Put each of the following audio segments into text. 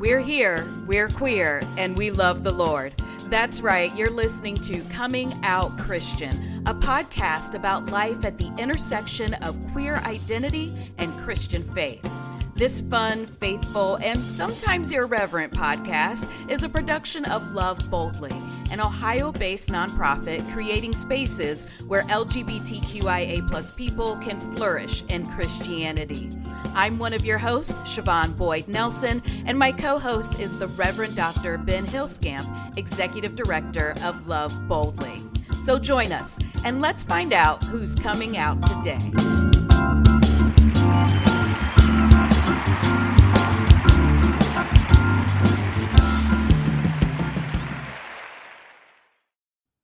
We're here, we're queer, and we love the Lord. That's right, you're listening to Coming Out Christian, a podcast about life at the intersection of queer identity and Christian faith. This fun, faithful, and sometimes irreverent podcast is a production of Love Boldly, an Ohio-based nonprofit creating spaces where LGBTQIA+ people can flourish in Christianity. I'm one of your hosts, Siobhan Boyd Nelson, and my co-host is the Reverend Dr. Ben Hillscamp, Executive Director of Love Boldly. So join us, and let's find out who's coming out today.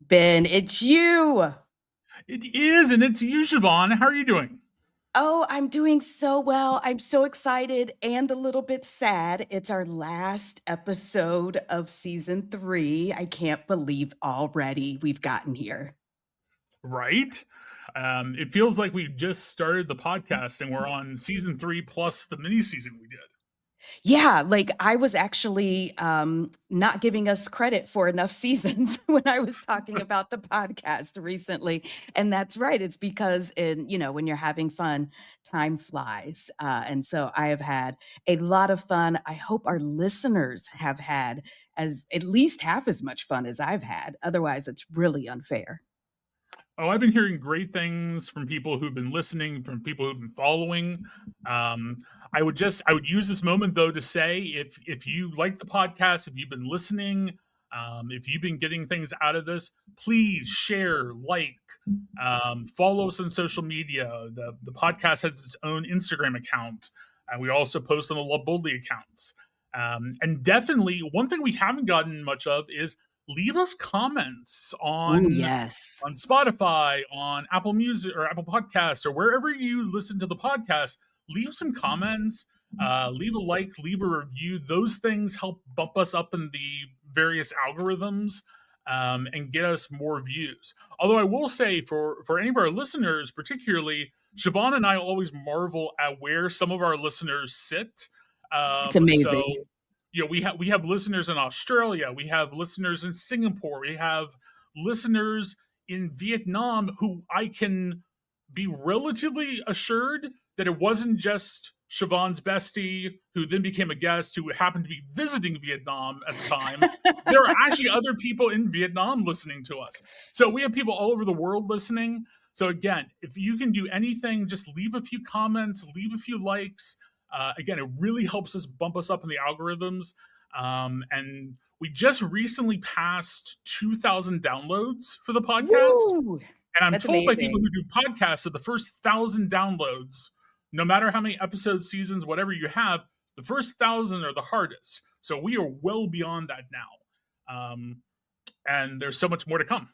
Ben, it's you. It is, and it's you, Siobhan. How are you doing? Oh, I'm doing so well. I'm so excited and a little bit sad. It's our last episode of season 3. I can't believe already we've gotten here. Right? It feels like we just started the podcast and we're on season 3 plus the mini season we did. Yeah, like I was actually not giving us credit for enough seasons when I was talking about the podcast recently. And that's right. It's because when you're having fun, time flies. And so I have had a lot of fun. I hope our listeners have had at least half as much fun as I've had. Otherwise, it's really unfair. Oh, I've been hearing great things from people who've been listening, from people who've been following. I would use this moment though to say if you like the podcast, if you've been listening, if you've been getting things out of this, please share, follow us on social media. The podcast has its own Instagram account, and we also post on the Love Boldly accounts. And definitely, one thing we haven't gotten much of is leave us comments on Spotify, on Apple Music or Apple Podcasts, or wherever you listen to the podcast. Leave some comments, leave a like, leave a review. Those things help bump us up in the various algorithms and get us more views. Although I will say for any of our listeners, particularly, Siobhan and I always marvel at where some of our listeners sit. It's amazing. So, we have listeners in Australia, we have listeners in Singapore, we have listeners in Vietnam who I can be relatively assured that it wasn't just Siobhan's bestie who then became a guest who happened to be visiting Vietnam at the time. There are actually other people in Vietnam listening to us. So we have people all over the world listening. So again, if you can do anything, just leave a few comments, leave a few likes. Again, it really helps us bump us up in the algorithms. And we just recently passed 2,000 downloads for the podcast. Woo! And I'm That's told by amazing. people who do podcasts that the first 1,000 downloads, no matter how many episodes, seasons, whatever you have, the first 1,000 are the hardest. So we are well beyond that now. And there's so much more to come.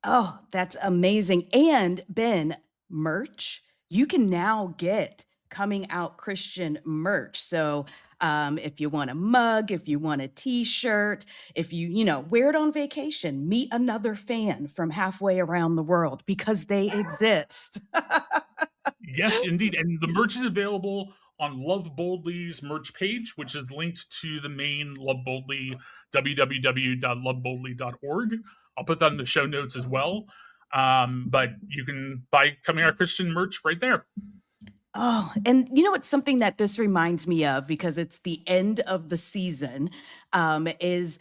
Oh, that's amazing. And Ben, merch, you can now get Coming Out Christian merch. So if you want a mug, if you want a t-shirt, if you wear it on vacation, meet another fan from halfway around the world because they exist. Yes, indeed. And the merch is available on Love Boldly's merch page, which is linked to the main Love Boldly, www.loveboldly.org. I'll put that in the show notes as well. But you can buy Coming Out Christian merch right there. Oh, and it's something that this reminds me of because it's the end of the season, because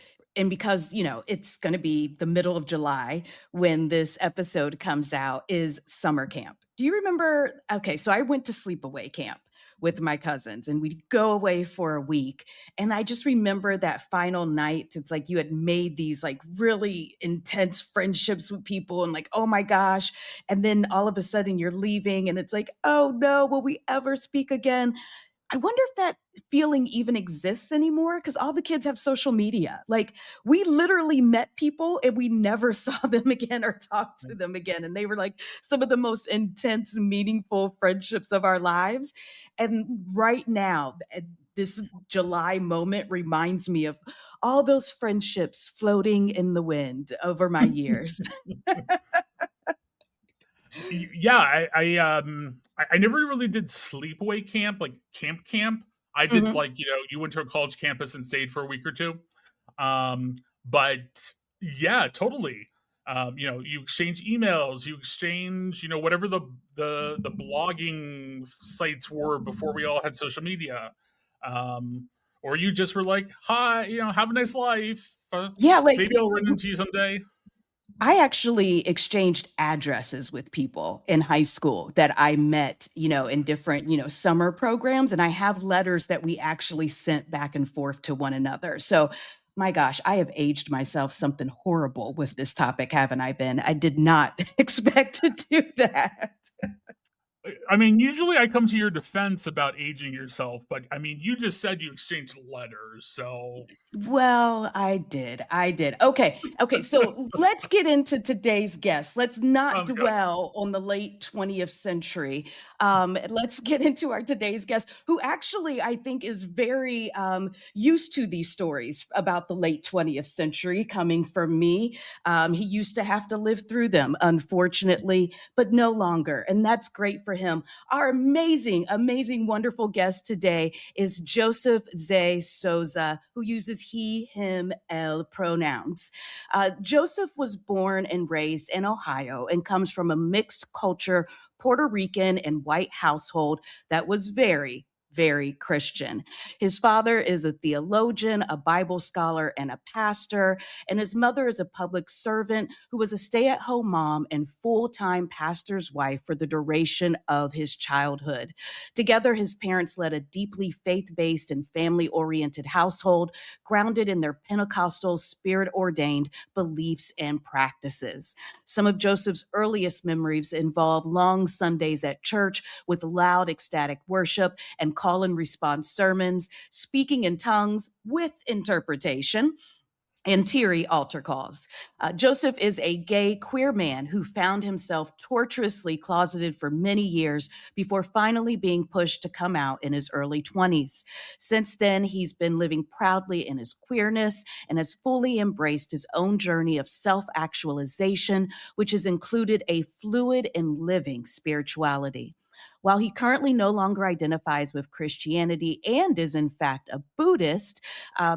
it's going to be the middle of July when this episode comes out, is summer camp. Do you remember? Okay, so I went to sleepaway camp with my cousins and we'd go away for a week. And I just remember that final night. It's like you had made these like really intense friendships with people and like, oh my gosh. And then all of a sudden you're leaving and it's like, oh no, will we ever speak again? I wonder if that feeling even exists anymore because all the kids have social media. Like we literally met people and we never saw them again or talked to them again. And they were like some of the most intense, meaningful friendships of our lives. And right now, this July moment reminds me of all those friendships floating in the wind over my years. Yeah, I never really did sleepaway camp, like camp. I did, Mhm. like, you went to a college campus and stayed for a week or two. But yeah, totally. You exchange emails, you exchange, whatever the blogging sites were before we all had social media. Or you just were like, hi, have a nice life. Yeah, like Maybe I'll run into you someday. I actually exchanged addresses with people in high school that I met, in different, summer programs. And I have letters that we actually sent back and forth to one another. So, my gosh, I have aged myself something horrible with this topic, haven't I been? I did not expect to do that. I mean, usually I come to your defense about aging yourself, but I mean, you just said you exchanged letters, so Well, I did. I did. Okay. Okay. So let's get into today's guest. Let's not sounds good. dwell on the late 20th century. Let's get into our today's guest, who actually I think is very used to these stories about the late 20th century coming from me. He used to have to live through them, unfortunately, but no longer. And that's great for him. Our amazing, amazing, wonderful guest today is Joseph Zay Soza, who uses he, him, el pronouns. Joseph was born and raised in Ohio and comes from a mixed culture Puerto Rican and white household that was very Christian. His father is a theologian, a Bible scholar, and a pastor, and his mother is a public servant who was a stay at home mom and full time pastor's wife for the duration of his childhood. Together, his parents led a deeply faith based and family oriented household grounded in their Pentecostal, spirit ordained beliefs and practices. Some of Joseph's earliest memories involve long Sundays at church with loud, ecstatic worship and call and response sermons, speaking in tongues with interpretation, and teary altar calls. Joseph is a gay queer man who found himself torturously closeted for many years before finally being pushed to come out in his early 20s. Since then, he's been living proudly in his queerness and has fully embraced his own journey of self actualization, which has included a fluid and living spirituality. While he currently no longer identifies with Christianity and is, in fact, a Buddhist,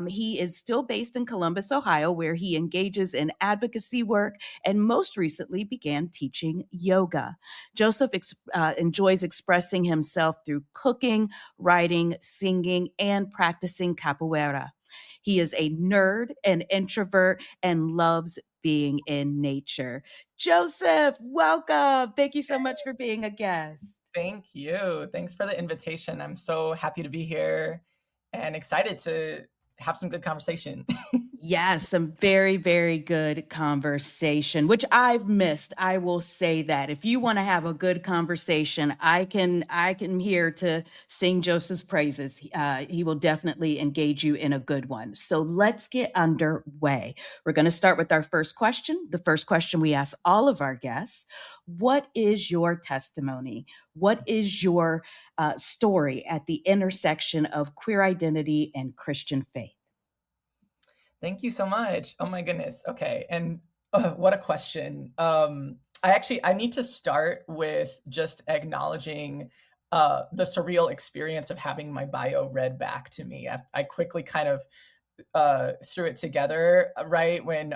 he is still based in Columbus, Ohio, where he engages in advocacy work and most recently began teaching yoga. Joseph enjoys expressing himself through cooking, writing, singing, and practicing capoeira. He is a nerd, an introvert, and loves being in nature. Joseph, welcome. Thank you so much for being a guest. Thank you. Thanks for the invitation. I'm so happy to be here and excited to have some good conversation. Yes, some very good conversation, which I've missed. I will say that. If you want to have a good conversation, I can here to sing Joseph's praises. He will definitely engage you in a good one. So let's get underway. We're going to start with our first question. The first question we ask all of our guests: what is your testimony? What is your story at the intersection of queer identity and Christian faith? Thank you so much. Oh my goodness. Okay. And what a question. I need to start with just acknowledging the surreal experience of having my bio read back to me. I quickly kind of threw it together right when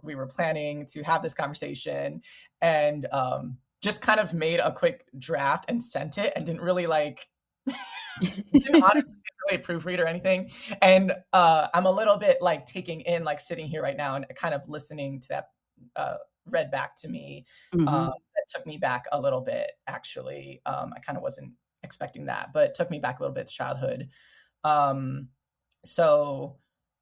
we were planning to have this conversation, and just kind of made a quick draft and sent it, and didn't really like didn't honestly didn't really proofread or anything. And I'm a little bit like taking in, like sitting here right now and kind of listening to that read back to me. Mhm. That took me back a little bit, actually. I kind of wasn't expecting that, but it took me back a little bit to childhood. Um, so,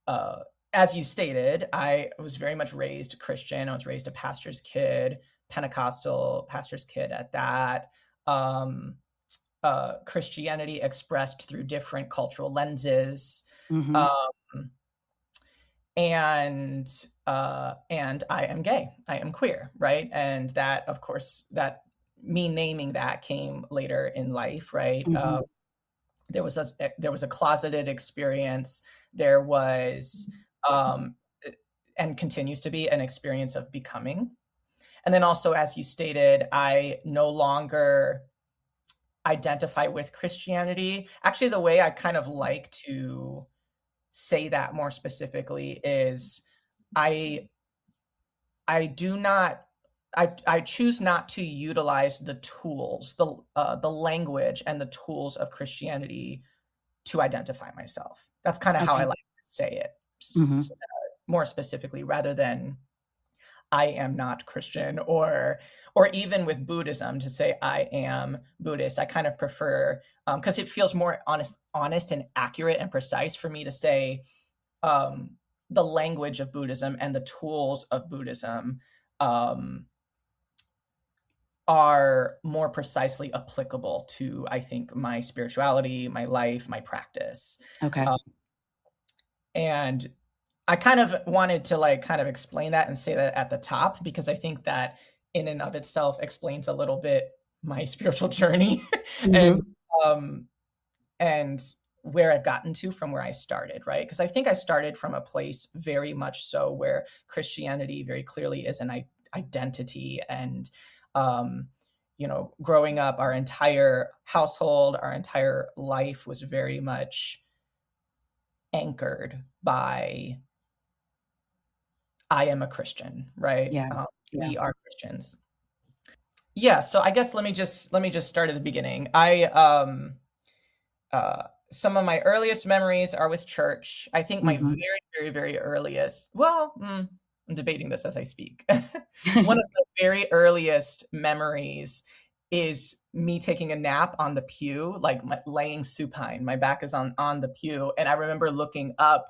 uh, as you stated, I was very much raised Christian. I was raised a pastor's kid, Pentecostal pastor's kid at that. Um, Christianity expressed through different cultural lenses. Mhm. Um, and I am gay. I am queer, right? And that, of course, that me naming that came later in life, right? Mhm. There was a closeted experience. There was, um, and continues to be, an experience of becoming. And then also, as you stated, I no longer identify with Christianity. Actually, the way I kind of like to say that more specifically is I do not I choose not to utilize the tools, the language and the tools of Christianity to identify myself. That's kind of how I Okay. like to say it Hmm. more specifically, rather than I am not Christian, or even with Buddhism to say I am Buddhist. I kind of prefer, because it feels more honest and accurate and precise for me to say um, the language of Buddhism and the tools of Buddhism um, are more precisely applicable to, I think, my spirituality, my life, my practice. Okay. Um, and I kind of wanted to like kind of explain that and say that at the top, because I think that in and of itself explains a little bit my spiritual journey and Hmm. um and where I've gotten to from where I started, right? Because I think I started from a place very much so where Christianity very clearly is an identity. And um growing up, our entire household, our entire life was very much anchored by I am a Christian, right? Yeah. Yeah. We are Christians. Yeah, so I guess let me just start at the beginning. Some of my earliest memories are with church. I think my Hmm. very, very, very earliest, well, I'm debating this as I speak. One of my very earliest memories is me taking a nap on the pew, like laying supine. My back is on the pew, and I remember looking up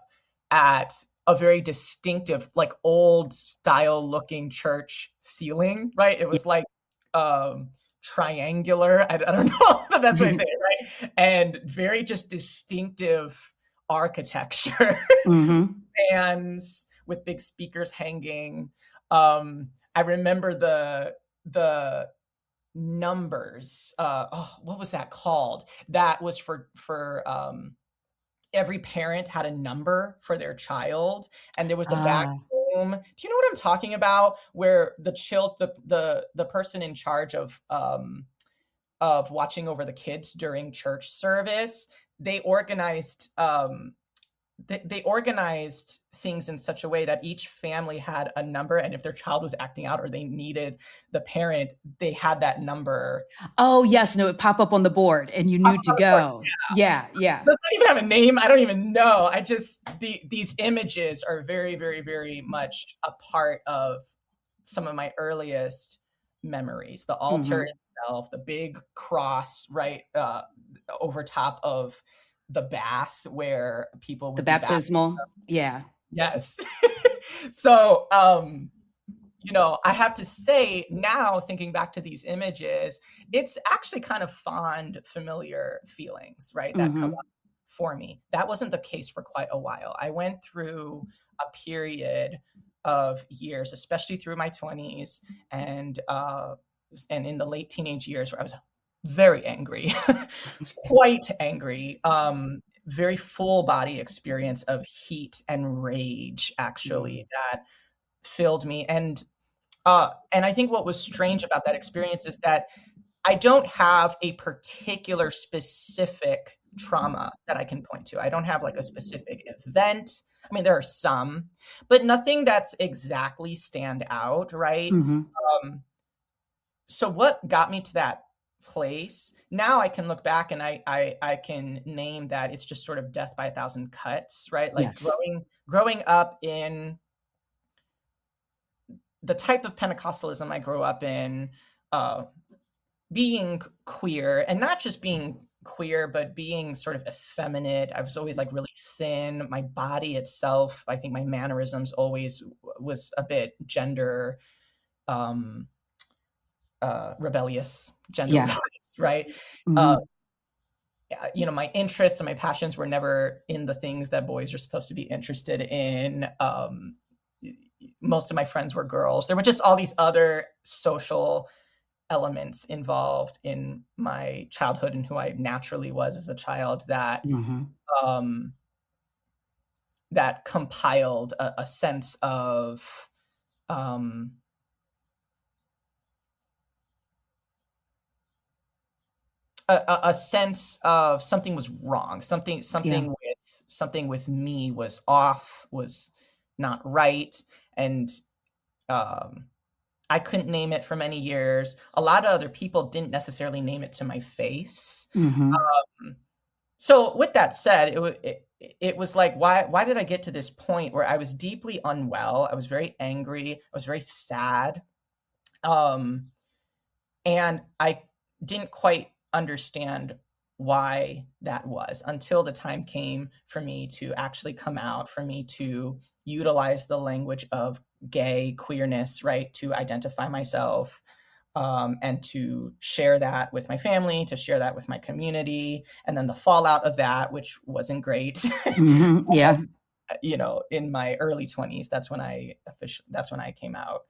at a very distinctive, like old style looking church ceiling, right? It was like um triangular. I don't know the best way to say it, right? And very just distinctive architecture, Hmm. fans with big speakers hanging. I remember the numbers. What was that called? That was for every parent had a number for their child, and there was a back Ah. room. Do you know what I'm talking about? Where the person in charge of watching over the kids during church service, they organized they organized things in such a way that each family had a number, and if their child was acting out or they needed the parent, they had that number Oh, yes. No, it pop up on the board and you up knew to on the board. go. Yeah. Yeah. Does that even have a name? I don't even know. These images are very, very, very much a part of some of my earliest memories. The altar Hmm. itself, the big cross, right, over top of the bath where people The would be baptized. baptismal. Yeah. Yes. So, I have to say now, thinking back to these images, it's actually kind of fond, familiar feelings, right, that come Hmm. up for me. That wasn't the case for quite a while. I went through a period of years, especially through my 20s and in the late teenage years, where I was very angry, quite angry. Very full body experience of heat and rage, Mm. actually, that filled me. And I think what was strange about that experience is that I don't have a particular specific trauma that I can point to. I don't have like a specific event. I mean, there are some, but nothing that's exactly stand out, right? Hmm. Um, so what got me to that place? Now I can look back and I can name that it's just sort of death by a thousand cuts, right? Like Yes. growing up in the type of Pentecostalism I grew up in, uh, being queer, and not just being queer, but being sort of effeminate. I was always like really thin. My body itself, I think my mannerisms always was a bit gender um, rebellious, gender Yeah. rebellious, right? Uh, Hmm. my interests and my passions were never in the things that boys are supposed to be interested in. Most of my friends were girls. There were just all these other social elements involved in my childhood and who I naturally was as a child Hmm. um, that compiled a sense um, a sense of something was wrong, something with me was off, was not right, and I couldn't name it for many years. A lot of other people didn't necessarily name it to my face. Mm-hmm. So with that said, it was like, why did I get to this point where I was deeply unwell? I was very angry. I was very sad. And I didn't quite understand why that was until the time came for me to actually come out, for me to utilize the language of gay queerness, right, to identify myself, and to share that with my family, to share that with my community, and then the fallout of that, which wasn't great. Mm-hmm. Yeah. You know, in my early 20s, that's when I came out.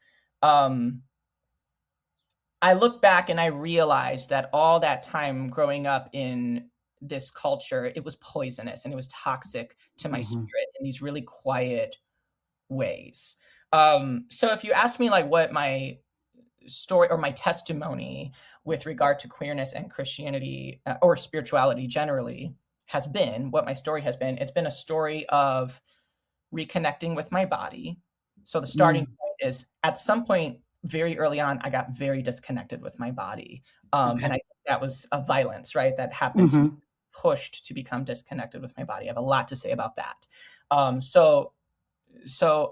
I look back and I realized that all that time growing up in this culture, it was poisonous and it was toxic to my spirit in these really quiet ways. So if you ask me like what my story or my testimony with regard to queerness and Christianity, or spirituality generally, has been, what my story has been, it's been a story of reconnecting with my body. So the starting point is, at some point very early on, I got very disconnected with my body. And I think that was a violence, right? That happened to me, pushed to become disconnected with my body. I have a lot to say about that. So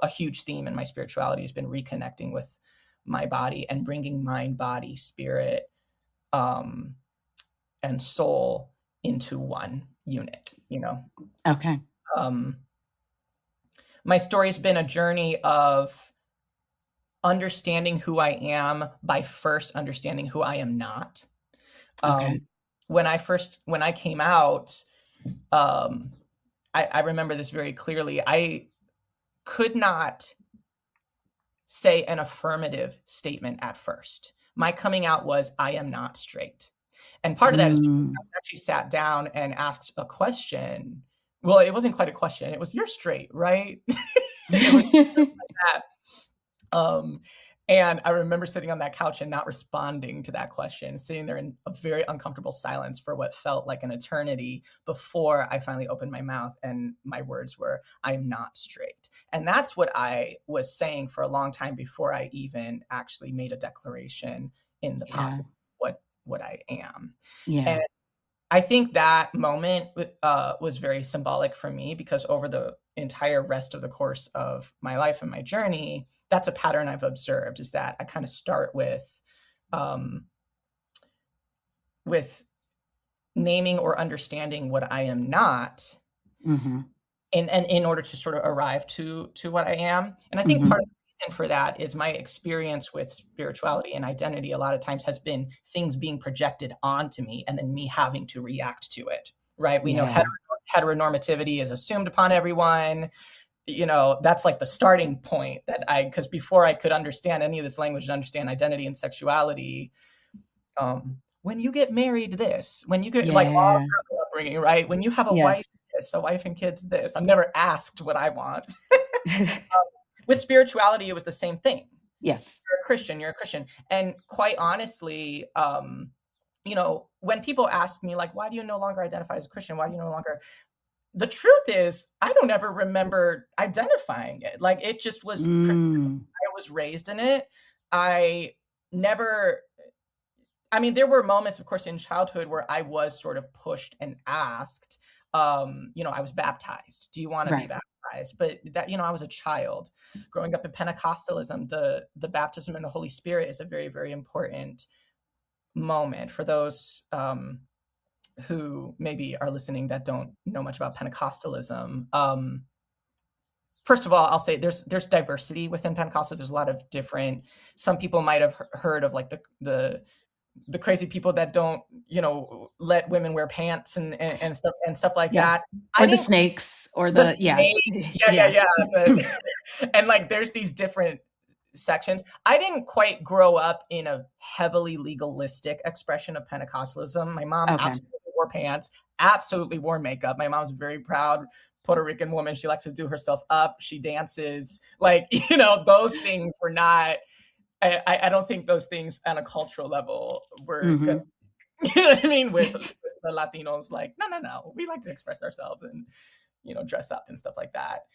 a huge theme in my spirituality has been reconnecting with my body and bringing mind, body, spirit, and soul into one unit, you know? Okay. My story has been a journey of understanding who I am by first understanding who I am not. Okay. When I came out, I remember this very clearly. I could not say an affirmative statement at first. My coming out was, I am not straight. And part of that is because I actually sat down and asked a question. Well, it wasn't quite a question. It was, you're straight, right? It was like that. And I remember sitting on that couch and not responding to that question, sitting there in a very uncomfortable silence for what felt like an eternity before I finally opened my mouth and my words were, I'm not straight. And that's what I was saying for a long time before I even actually made a declaration in the positive, what I am. Yeah. And I think that moment was very symbolic for me, because over the entire rest of the course of my life and my journey, that's a pattern I've observed, is that I kind of start with naming or understanding what I am not, in order to sort of arrive to what I am. And I think part of the reason for that is my experience with spirituality and identity a lot of times has been things being projected onto me and then me having to react to it, right? We know heteronormativity is assumed upon everyone. You know, that's like the starting point because before I could understand any of this language and understand identity and sexuality, when you get married, when you get like all of your upbringing, right? When you have a wife, a wife and kids, I'm never asked what I want. With spirituality, it was the same thing. Yes. You're a Christian. And quite honestly, you know, when people ask me like, why do you no longer identify as a Christian? Why do you no longer... The truth is, I don't ever remember identifying it. Like, it just was, I was raised in it. There were moments, of course, in childhood where I was sort of pushed and asked, you know, I was baptized. Do you want to be baptized? But that, you know, I was a child growing up in Pentecostalism. The baptism in the Holy Spirit is a very, very important moment for those, who maybe are listening that don't know much about Pentecostalism. First of all, I'll say there's diversity within Pentecostal. There's a lot of different. Some people might have heard of like the crazy people that don't, you know, let women wear pants and stuff like that. Or the snakes, or the snakes. And like there's these different sections. I didn't quite grow up in a heavily legalistic expression of Pentecostalism. My mom absolutely wore pants, absolutely wore makeup. My mom's a very proud Puerto Rican woman. She likes to do herself up. She dances. Like, you know, those things were not, I don't think those things on a cultural level were good. You know what I mean? With the Latinos, like, no, we like to express ourselves and, dress up and stuff like that.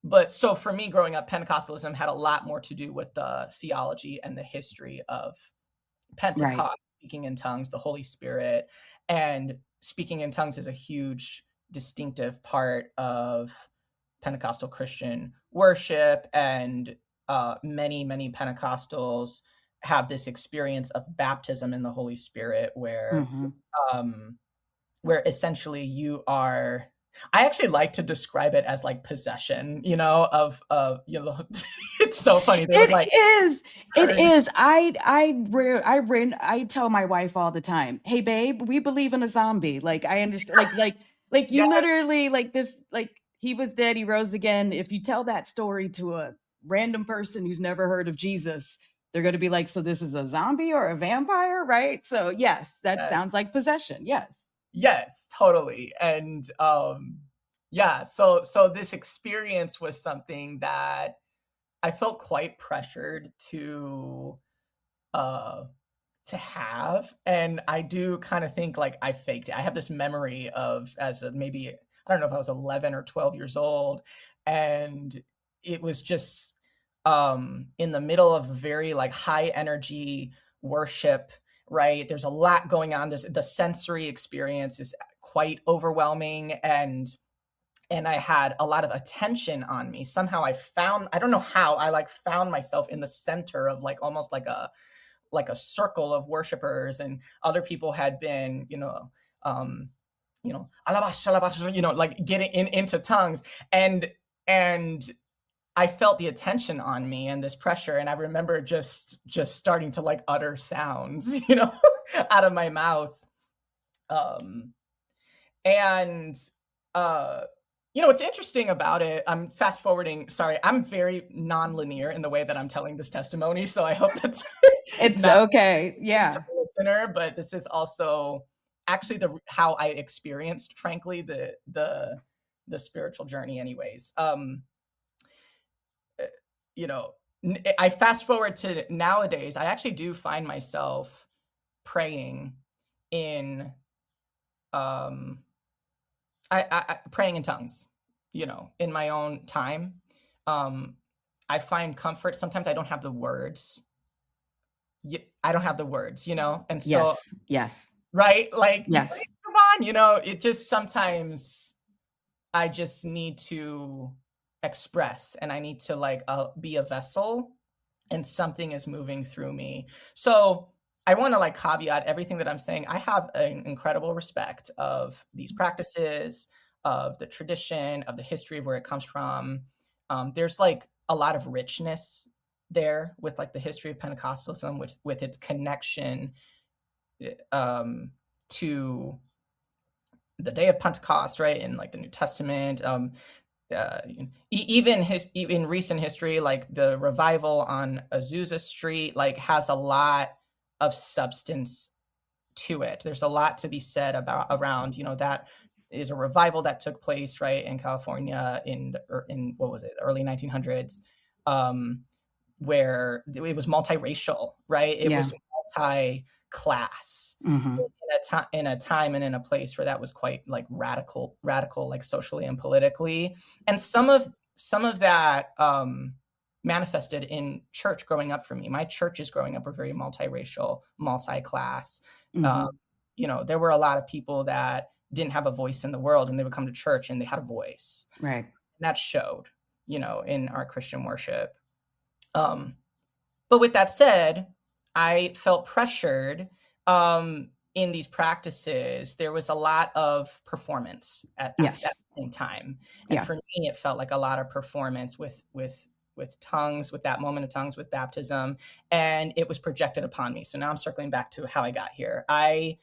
But so for me growing up, Pentecostalism had a lot more to do with the theology and the history of Right. Pentecost, speaking in tongues, the Holy Spirit, and speaking in tongues is a huge distinctive part of Pentecostal Christian worship, and many Pentecostals have this experience of baptism in the Holy Spirit, Mhm. um, where essentially you are. I actually like to describe it as like possession, it's so funny. They would like It is. It turn. is. I tell my wife all the time, "Hey babe, we believe in a zombie." Like I understand like Yeah, you literally like this like he was dead, he rose again. If you tell that story to a random person who's never heard of Jesus, they're going to be like, "So this is a zombie or a vampire?" Right? So, yes, that yes, sounds like possession. Yes. yes, totally. And yeah, so this experience was something that I felt quite pressured uh to have, and I do kind of think like I faked it. I have this memory of as a maybe I don't know if I was 11 or 12 years old, and it was just in the middle of a very like high energy worship, right? There's a lot going on. There's the sensory experience is quite overwhelming, and I had a lot of attention on me. Somehow I don't know how I like found myself in the center of like almost like a circle of worshipers, and other people had been, um, alabash, alabash, like getting into tongues, and I felt the attention on me and this pressure, and I remember just starting to like utter sounds, out of my mouth, um, and uh, what's interesting about it, I'm fast forwarding. Sorry, I'm very non-linear in the way that I'm telling this testimony, so I hope that's It's not okay. to Yeah. the listener, but this is also actually the how I experienced, frankly, the spiritual journey. Anyways, uh, you know, I fast forward to nowadays. I actually do find myself praying in um I praying in tongues, in my own time. Um, I find comfort. Sometimes I don't have the words. I don't have the words, and so Yes. Yes. right, like, Yes. come on, it just sometimes I just need to express, and I need to like be a vessel, and something is moving through me. So I want to like caveat everything that I'm saying. I have an incredible respect of these practices, of the tradition, of the history of where it comes from. There's like a lot of richness there with like the history of Pentecostalism, with its connection um, to the day of Pentecost, right? In like the New Testament, even in recent history, like the revival on Azusa Street, like has a lot of substance to it. There's a lot to be said about around, that is a revival that took place right in California in what was it, the early 1900s, um, where it was multiracial, right? It Yeah. was multi-class Mhm. in a time and in a place where that was quite like radical, like socially and politically. And some of that manifested in church growing up for me. My churches growing up were very multiracial, multi-class. Um, Mhm. there were a lot of people that didn't have a voice in the world, and they would come to church and they had a voice. Right. And that showed, in our Christian worship. Um, but with that said, I felt pressured in these practices. There was a lot of performance at the Yes. same time, and Yeah. for me, it felt like a lot of performance with tongues, with that moment of tongues, with baptism, and it was projected upon me. So now I'm circling back to how I got here. I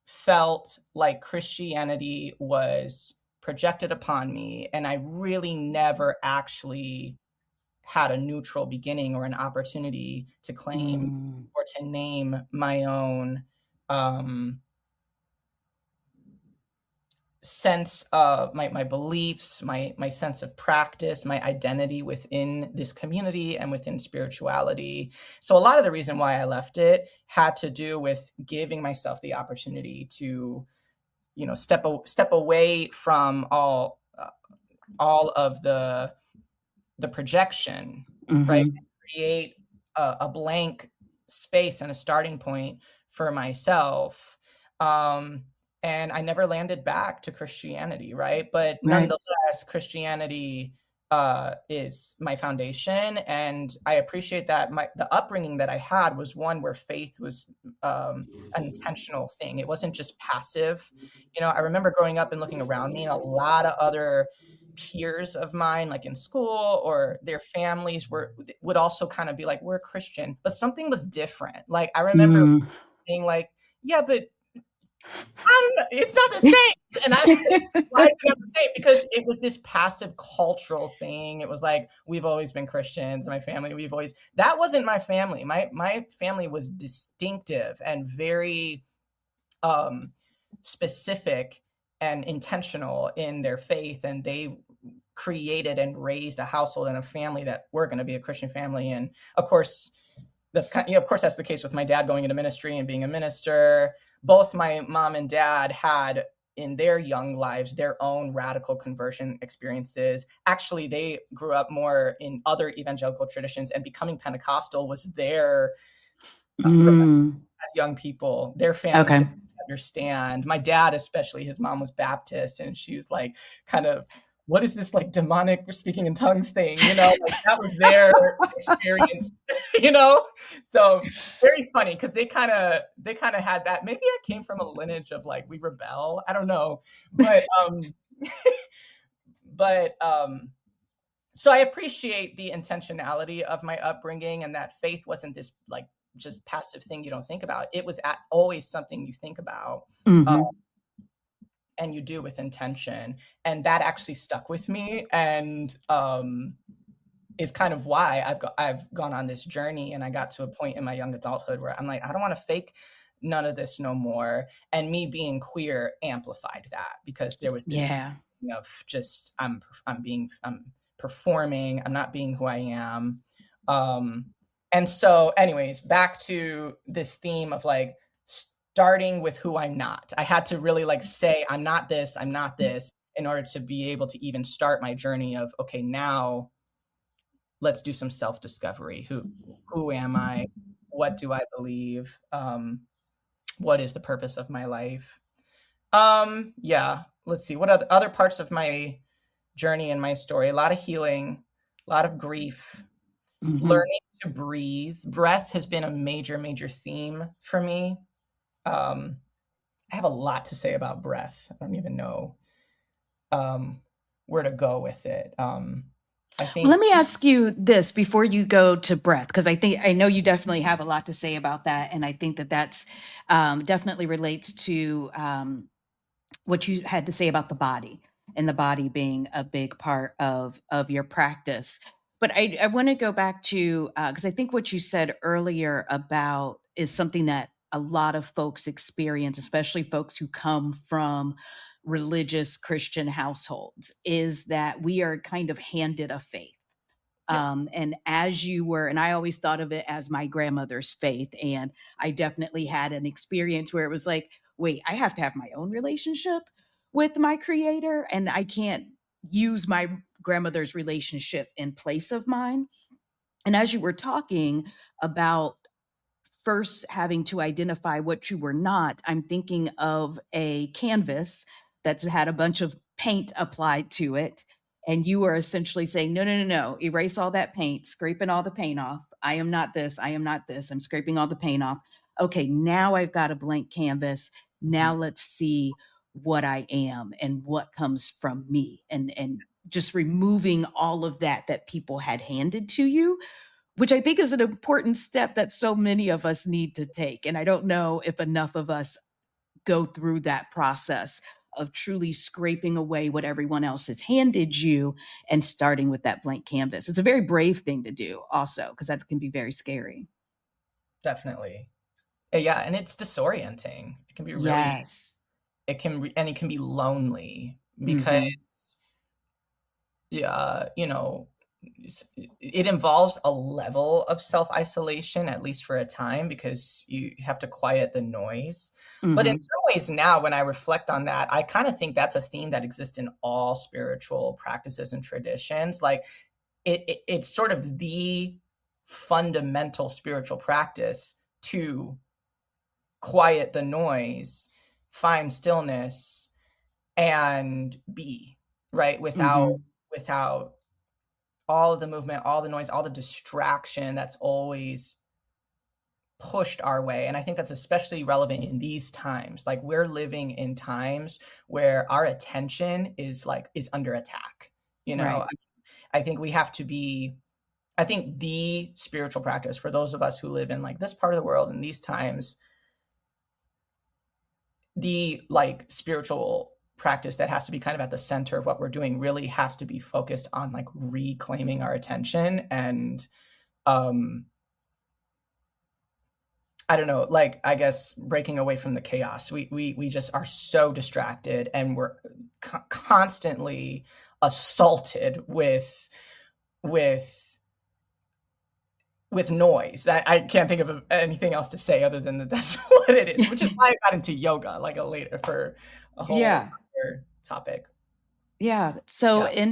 felt like Christianity was projected upon me, and I really never actually had a neutral beginning or an opportunity to claim Mm. or to name my own um, sense of my beliefs, my sense of practice, my identity within this community and within spirituality. So a lot of the reason why I left it had to do with giving myself the opportunity to, step away from all of the projection, right? Mm-hmm. Create a blank space and a starting point for myself. Um, and I never landed back to Christianity, right? But Right. nonetheless, Christianity is my foundation, and I appreciate that the upbringing that I had was one where faith was an intentional thing. It wasn't just passive. I remember growing up and looking around me, and a lot of other peers of mine, like in school, or their families would also kind of be like, we're Christian, but something was different. Like I remember Mm. being like, yeah, but I don't know, it's not the same. And why is it not the same? Because it was this passive cultural thing. It was like, we've always been Christians. My family, that wasn't my family. My family was distinctive and very um, specific and intentional in their faith, and they created and raised a household and a family that were going to be a Christian family. And of course, of course, that's the case with my dad going into ministry and being a minister. Both my mom and dad had in their young lives their own radical conversion experiences. Actually, they grew up more in other evangelical traditions, and becoming Pentecostal was their Mm. as young people. Their families Okay. didn't understand. My dad, especially, his mom was Baptist, and she was like, kind of, what is this like demonic speaking in tongues thing? Like that was their experience, you know? So very funny because they kind of had that. Maybe I came from a lineage of like we rebel. I don't know. But so I appreciate the intentionality of my upbringing, and that faith wasn't this like just passive thing you don't think about. It was always something you think about, uh, Mm-hmm. and you do with intention. And that actually stuck with me, and is kind of why I've gone on this journey. And I got to a point in my young adulthood where I'm like, I don't want to fake none of this no more. And me being queer amplified that, because there was this Yeah. feeling of just I'm performing, I'm not being who I am. Um, and so, anyways, back to this theme of like starting with who I'm not. I had to really like say, I'm not this, I'm not this, in order to be able to even start my journey of, okay, now let's do some self-discovery. Who am I? What do I believe? What is the purpose of my life? Yeah, let's see. What other parts of my journey and my story? A lot of healing, a lot of grief, Mm-hmm. learning to breathe. Breath has been a major, major theme for me. Um, I have a lot to say about breath. I don't even know um, where to go with it. I Well, let think me ask you this before you go to breath, because I know you definitely have a lot to say about that, and I think that that's definitely relates to what you had to say about the body, and the body being a big part of your practice. But I want to go back to because I think what you said earlier about is something that a lot of folks experience, especially folks who come from religious Christian households, is that we are kind of handed a faith. yes. And as you were, and I always thought of it as my grandmother's faith. And I definitely had an experience where it was like, wait, I have to have my own relationship with my creator, and I can't use my grandmother's relationship in place of mine. And as you were talking about first having to identify what you were not, I'm thinking of a canvas that's had a bunch of paint applied to it. And you are essentially saying, no, no, no, no, erase all that paint, scraping all the paint off. I am not this. I am not this. I'm scraping all the paint off. Okay, now I've got a blank canvas. Mhm. Now let's see what I am and what comes from me. And just removing all of that people had handed to you, which I think is an important step that so many of us need to take. And I don't know if enough of us go through that process of truly scraping away what everyone else has handed you and starting with that blank canvas. It's a very brave thing to do, also, because that can be very scary. Definitely. Yeah, and it's disorienting. It can be really Yes. it can be lonely because Mhm. you know, it involves a level of self-isolation, at least for a time, because you have to quiet the noise. But in Mhm. some ways now, when I reflect on that, I kind of think that's a theme that exists in all spiritual practices and traditions. Like it's sort of the fundamental spiritual practice to quiet the noise, find stillness, and be, right? Mhm. Without all of the movement, all the noise, all the distraction that's always pushed our way. And I think that's especially relevant in these times. Like we're living in times where our attention is under attack. You know, Right. I think we have to be, I think the spiritual practice for those of us who live in like this part of the world in these times, the like spiritual practice that has to be kind of at the center of what we're doing really has to be focused on like reclaiming our attention and um I don't know, like I guess breaking away from the chaos. We just are so distracted and we're constantly assaulted with with noise. That I can't think of anything else to say other than that that's what it is, which is why I got into yoga like a later for a whole Yeah. other topic. Yeah. So Yeah.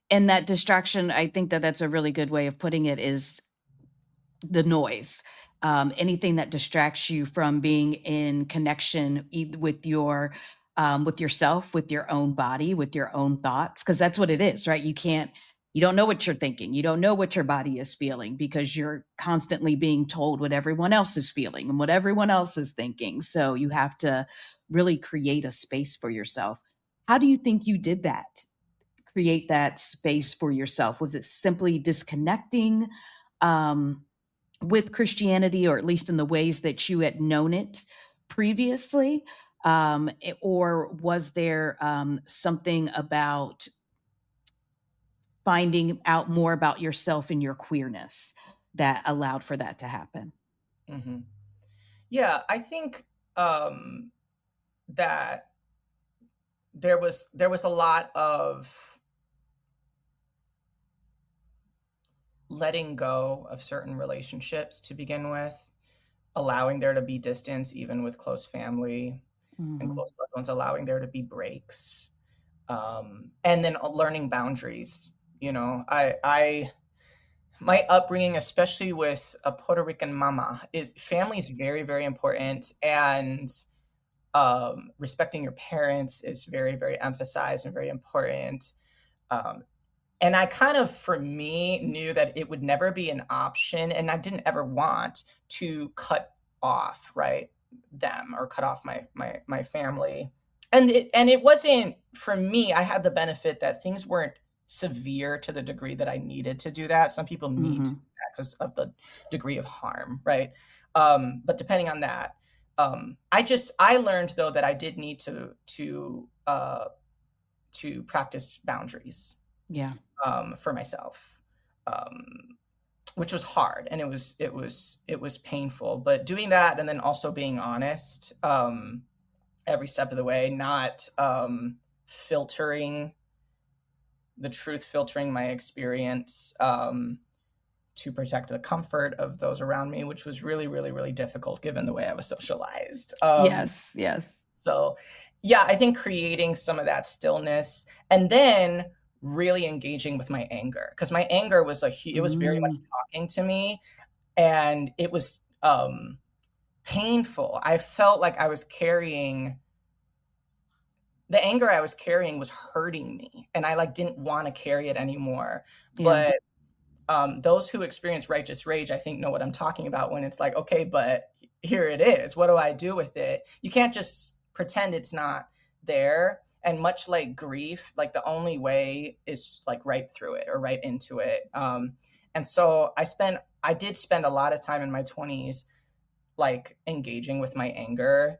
in that distraction, I think that that's a really good way of putting it is the noise. Anything that distracts you from being in connection with yourself, with your own body, with your own thoughts, because that's what it is, right? You don't know what you're thinking. You don't know what your body is feeling because you're constantly being told what everyone else is feeling and what everyone else is thinking. So you have to really create a space for yourself. How do you think you did that? Create that space for yourself? Was it simply disconnecting? Um, with Christianity, or at least in the ways that you had known it previously? Or was there something about finding out more about yourself and your queerness that allowed for that to happen? Hmm. Yeah, I think that there was a lot of letting go of certain relationships to begin with, allowing there to be distance even with close family and Mm-hmm. close loved ones, allowing there to be breaks, and then learning boundaries. You know, I my upbringing, especially with a Puerto Rican mama, is family is very, very important, and respecting your parents is very, very emphasized and very important. Um, and I kind of, for me, knew that it would never be an option, and I didn't ever want to cut off, right, them or cut off my family. And it wasn't for me. I had the benefit that things weren't severe to the degree that I needed to do that. Some people need to Mm-hmm. do that because of the degree of harm, right? But depending on that, I learned though that I did need to practice boundaries Yeah. for myself, um, which was hard and it was painful. But doing that and then also being honest every step of the way, not filtering the truth, filtering my experience to protect the comfort of those around me, which was really, really, really difficult given the way I was socialized. Yes. Yes. So, yeah, I think creating some of that stillness and then really engaging with my anger because my anger was it was very much Mm, talking to me and it was painful. I felt like I was carrying the anger I was carrying was hurting me and I like didn't want to carry it anymore. yeah. But those who experience righteous rage, I think, know what I'm talking about when it's like, okay, but here it is. What do I do with it? You can't just pretend it's not there. And much like grief, like the only way is like right through it or right into it. And so I did spend a lot of time in my 20s, like engaging with my anger,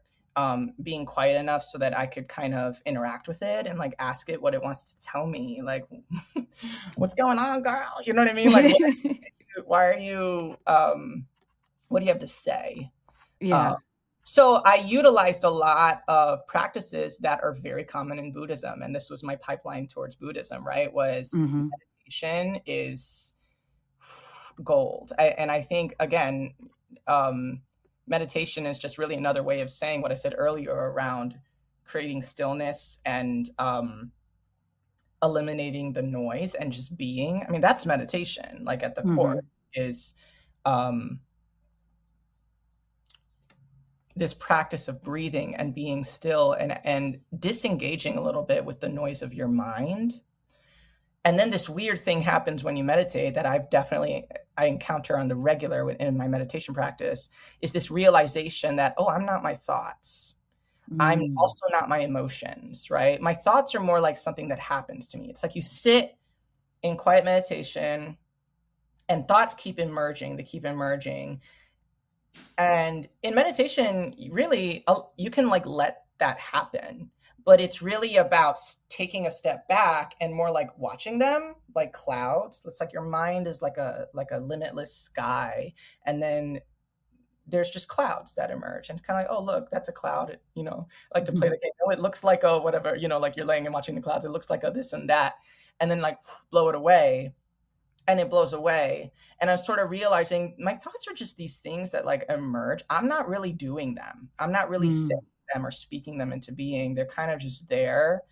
being quiet enough so that I could kind of interact with it and like ask it what it wants to tell me. Like, what's going on, girl? You know what I mean? Like, why are you what do you have to say? Uh, Yeah. So I utilized a lot of practices that are very common in Buddhism, and this was my pipeline towards Buddhism, right? Was Mm-hmm. meditation is gold. And I think, again, meditation is just really another way of saying what I said earlier around creating stillness and eliminating the noise and just being. I mean, that's meditation, like at the core Mm-hmm. is this practice of breathing and being still and disengaging a little bit with the noise of your mind. And then this weird thing happens when you meditate that I encounter on the regular in my meditation practice, is this realization that, oh, I'm not my thoughts. I'm Mm. also not my emotions, right? My thoughts are more like something that happens to me. It's like you sit in quiet meditation and thoughts keep emerging, they keep emerging. And in meditation, really, you can like let that happen, but it's really about taking a step back and more like watching them like clouds. It's like your mind is like a limitless sky, and then there's just clouds that emerge, and it's kind of like, oh look, that's a cloud. I like to play the game. Oh, it looks like a whatever. Like you're laying and watching the clouds. It looks like a this and that, and then like blow it away, and it blows away. And I'm sort of realizing my thoughts are just these things that like emerge. I'm not really doing them. I'm not really saying Mm. them or speaking them into being. They're kind of just there.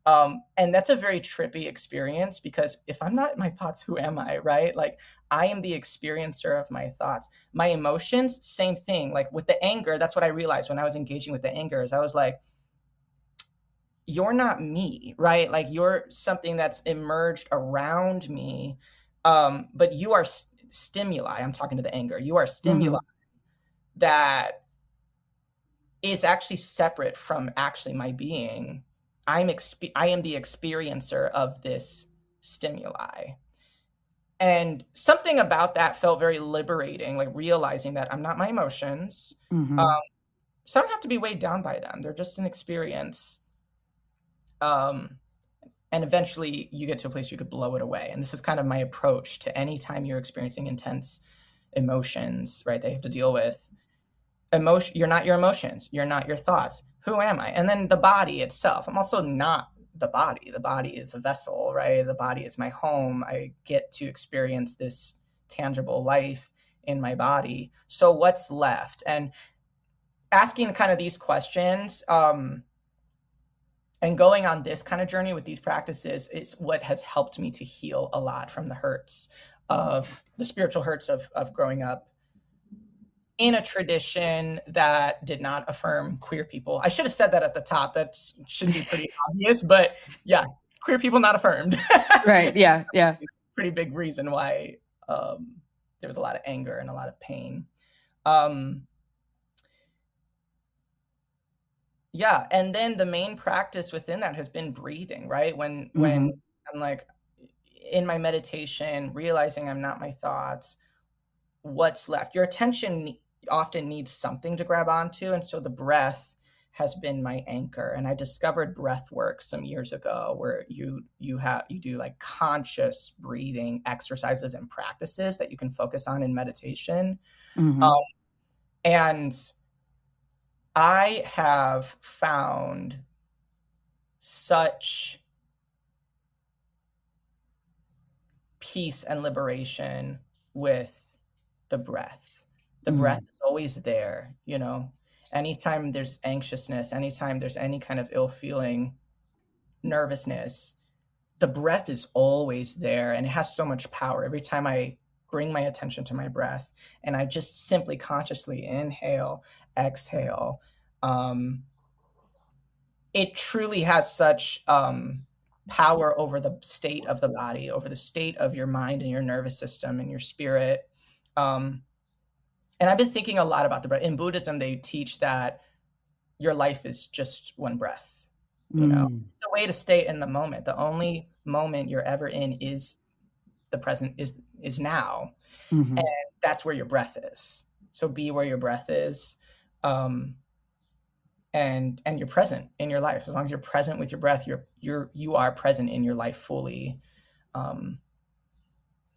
And that's a very trippy experience, because if I'm not my thoughts, who am I, right? Like, I am the experiencer of my thoughts. My emotions, same thing. Like with the anger, that's what I realized when I was engaging with the anger, is I was like, you're not me, right? Like, you're something that's emerged around me. But you are stimuli. I'm talking to the anger. You are Mm-hmm. stimuli that is actually separate from actually my being. I am the experiencer of this stimuli. And something about that felt very liberating, like realizing that I'm not my emotions. Um, Mm-hmm. so I don't have to be weighed down by them. They're just an experience. Um, and eventually you get to a place where you could blow it away. And this is kind of my approach to any time you're experiencing intense emotions, right? They have to deal with emotion. You're not your emotions. You're not your thoughts. Who am I? And then the body itself. I'm also not the body. The body is a vessel, right? The body is my home. I get to experience this tangible life in my body. So what's left? And asking kind of these questions, and going on this kind of journey with these practices is what has helped me to heal a lot from the hurts of the spiritual hurts of growing up in a tradition that did not affirm queer people. I should have said that at the top. That should be pretty obvious, but yeah, queer people not affirmed. Right. Yeah. Yeah. Pretty big reason why there was a lot of anger and a lot of pain. Um, yeah, and then the main practice within that has been breathing, right? When Mm-hmm. I'm like in my meditation, realizing I'm not my thoughts, what's left? Your attention often needs something to grab onto, and so the breath has been my anchor. And I discovered breath work some years ago, where you do like conscious breathing exercises and practices that you can focus on in meditation. Um, Mm-hmm. and I have found such peace and liberation with the breath. The breath Mm. is always there, Anytime there's anxiousness, anytime there's any kind of ill feeling, nervousness, the breath is always there, and it has so much power. Every time I bring my attention to my breath and I just simply consciously inhale, exhale, it truly has such power over the state of the body, over the state of your mind and your nervous system and your spirit. Um, and I've been thinking a lot about the breath. In Buddhism, they teach that your life is just one breath. Mm. It's a way to stay in the moment. The only moment you're ever in is the present, is now, and Mm-hmm. that's where your breath is. So be where your breath is. Um, and you're present in your life. As long as you're present with your breath, you are present in your life fully. um,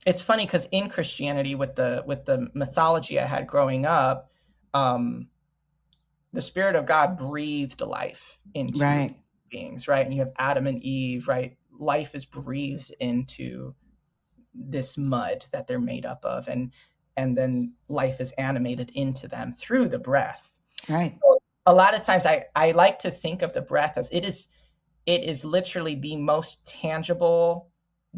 it's funny because in Christianity, with the mythology I had growing up, um, the Spirit of God breathed life into Right. beings, right? And you have Adam and Eve, right? Life is breathed into this mud that they're made up of, and then life is animated into them through the breath. Right. So a lot of times I like to think of the breath as it is literally the most tangible,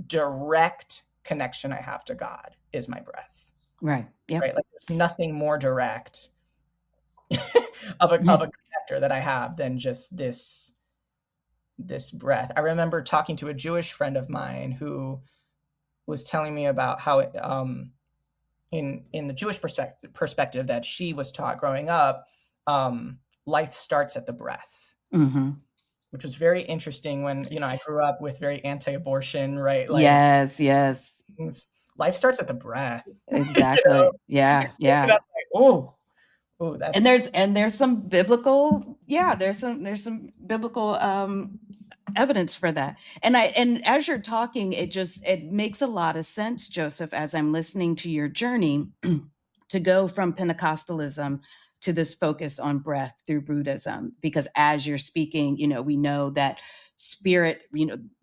direct connection I have to God is my breath. Right. Yep. Right? Like there's nothing more direct of a connector that I have than just this breath. I remember talking to a Jewish friend of mine who was telling me about how in the Jewish perspective that she was taught growing up, life starts at the breath. Mm-hmm. Which was very interesting when, I grew up with very anti-abortion, right? Like Yes. life starts at the breath. Exactly. Yeah. And I'm like, oh, And that's there's some biblical, there's some biblical evidence for that. And as you're talking, it makes a lot of sense, Joseph, as I'm listening to your journey to go from Pentecostalism to this focus on breath through Buddhism, because as you're speaking, we know that spirit,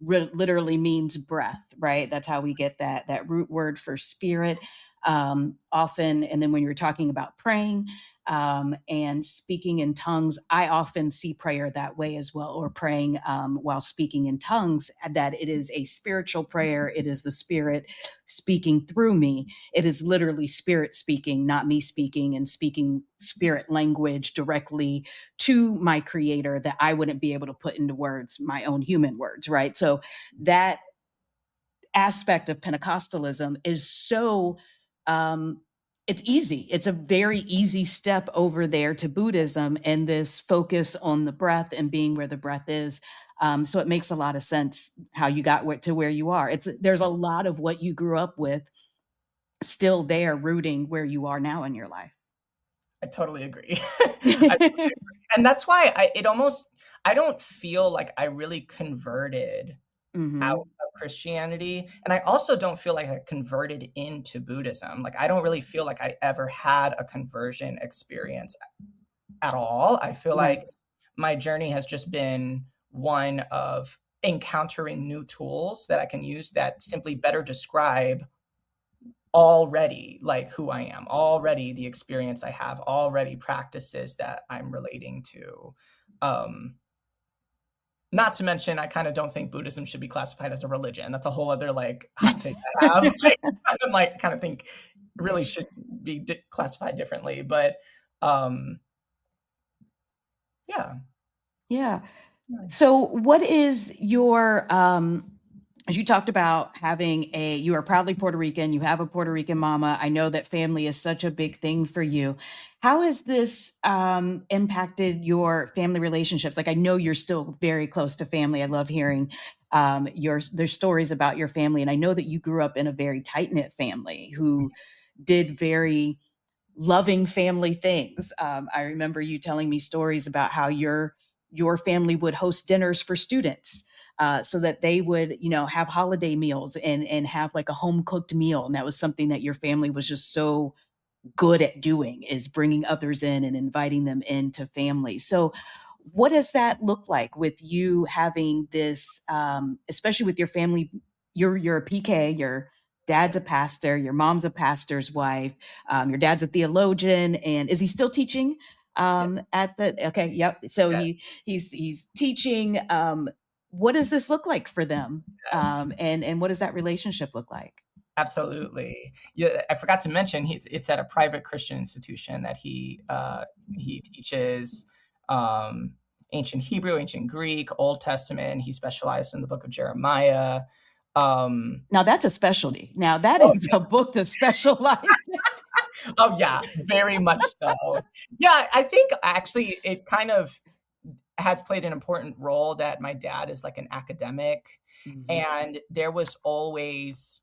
literally means breath, right? That's how we get that root word for spirit. Often, and then when you're talking about praying, and speaking in tongues, I often see prayer that way as well, or praying while speaking in tongues, that it is a spiritual prayer. It is the Spirit speaking through me. It is literally Spirit speaking, not me speaking, and speaking spirit language directly to my Creator that I wouldn't be able to put into words, my own human words, right? So that aspect of Pentecostalism is so it's easy. It's a very easy step over there to Buddhism and this focus on the breath and being where the breath is. So it makes a lot of sense how you got to where you are. There's a lot of what you grew up with still there, rooting where you are now in your life. I totally agree. I totally agree. And that's why I don't feel like I really converted Mm-hmm. out of Christianity. And I also don't feel like I converted into Buddhism. Like I don't really feel like I ever had a conversion experience at all. I feel Right. like my journey has just been one of encountering new tools that I can use that simply better describe already like who I am, already the experience I have, already practices that I'm relating to. Not to mention, I kind of don't think Buddhism should be classified as a religion. That's a whole other like hot take I have. I kind of think really should be classified differently. But yeah. Yeah. So what is your as you talked about you are proudly Puerto Rican, you have a Puerto Rican mama. I know that family is such a big thing for you. How has this impacted your family relationships? Like, I know you're still very close to family. I love hearing there's stories about your family. And I know that you grew up in a very tight-knit family who did very loving family things. I remember you telling me stories about how your family would host dinners for students, so that they would, have holiday meals and have like a home cooked meal. And that was something that your family was just so good at doing, is bringing others in and inviting them into family. So what does that look like with you having this, especially with your family? You're a PK, your dad's a pastor, your mom's a pastor's wife, your dad's a theologian, and is he still teaching Yes. at the? Okay, yep. So Yes. he's teaching. What does this look like for them? Yes. And what does that relationship look like? Absolutely. Yeah, I forgot to mention it's at a private Christian institution that he teaches ancient Hebrew, ancient Greek, Old Testament. He specialized in the book of Jeremiah. Now that's a specialty. Now that Oh, is a book to specialize. oh yeah, very much so. Yeah, I think actually it kind of has played an important role that my dad is like an academic, Mm-hmm. and there was always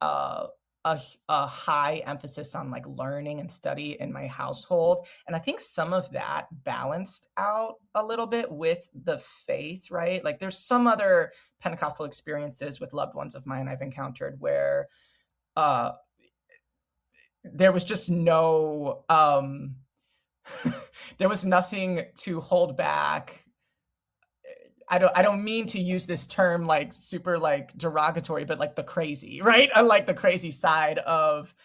uh, a high emphasis on like learning and study in my household. And I think some of that balanced out a little bit with the faith, right? Like there's some other Pentecostal experiences with loved ones of mine I've encountered where there was just no there was nothing to hold back. I don't mean to use this term like super like derogatory, but like the crazy, right? Unlike the crazy side of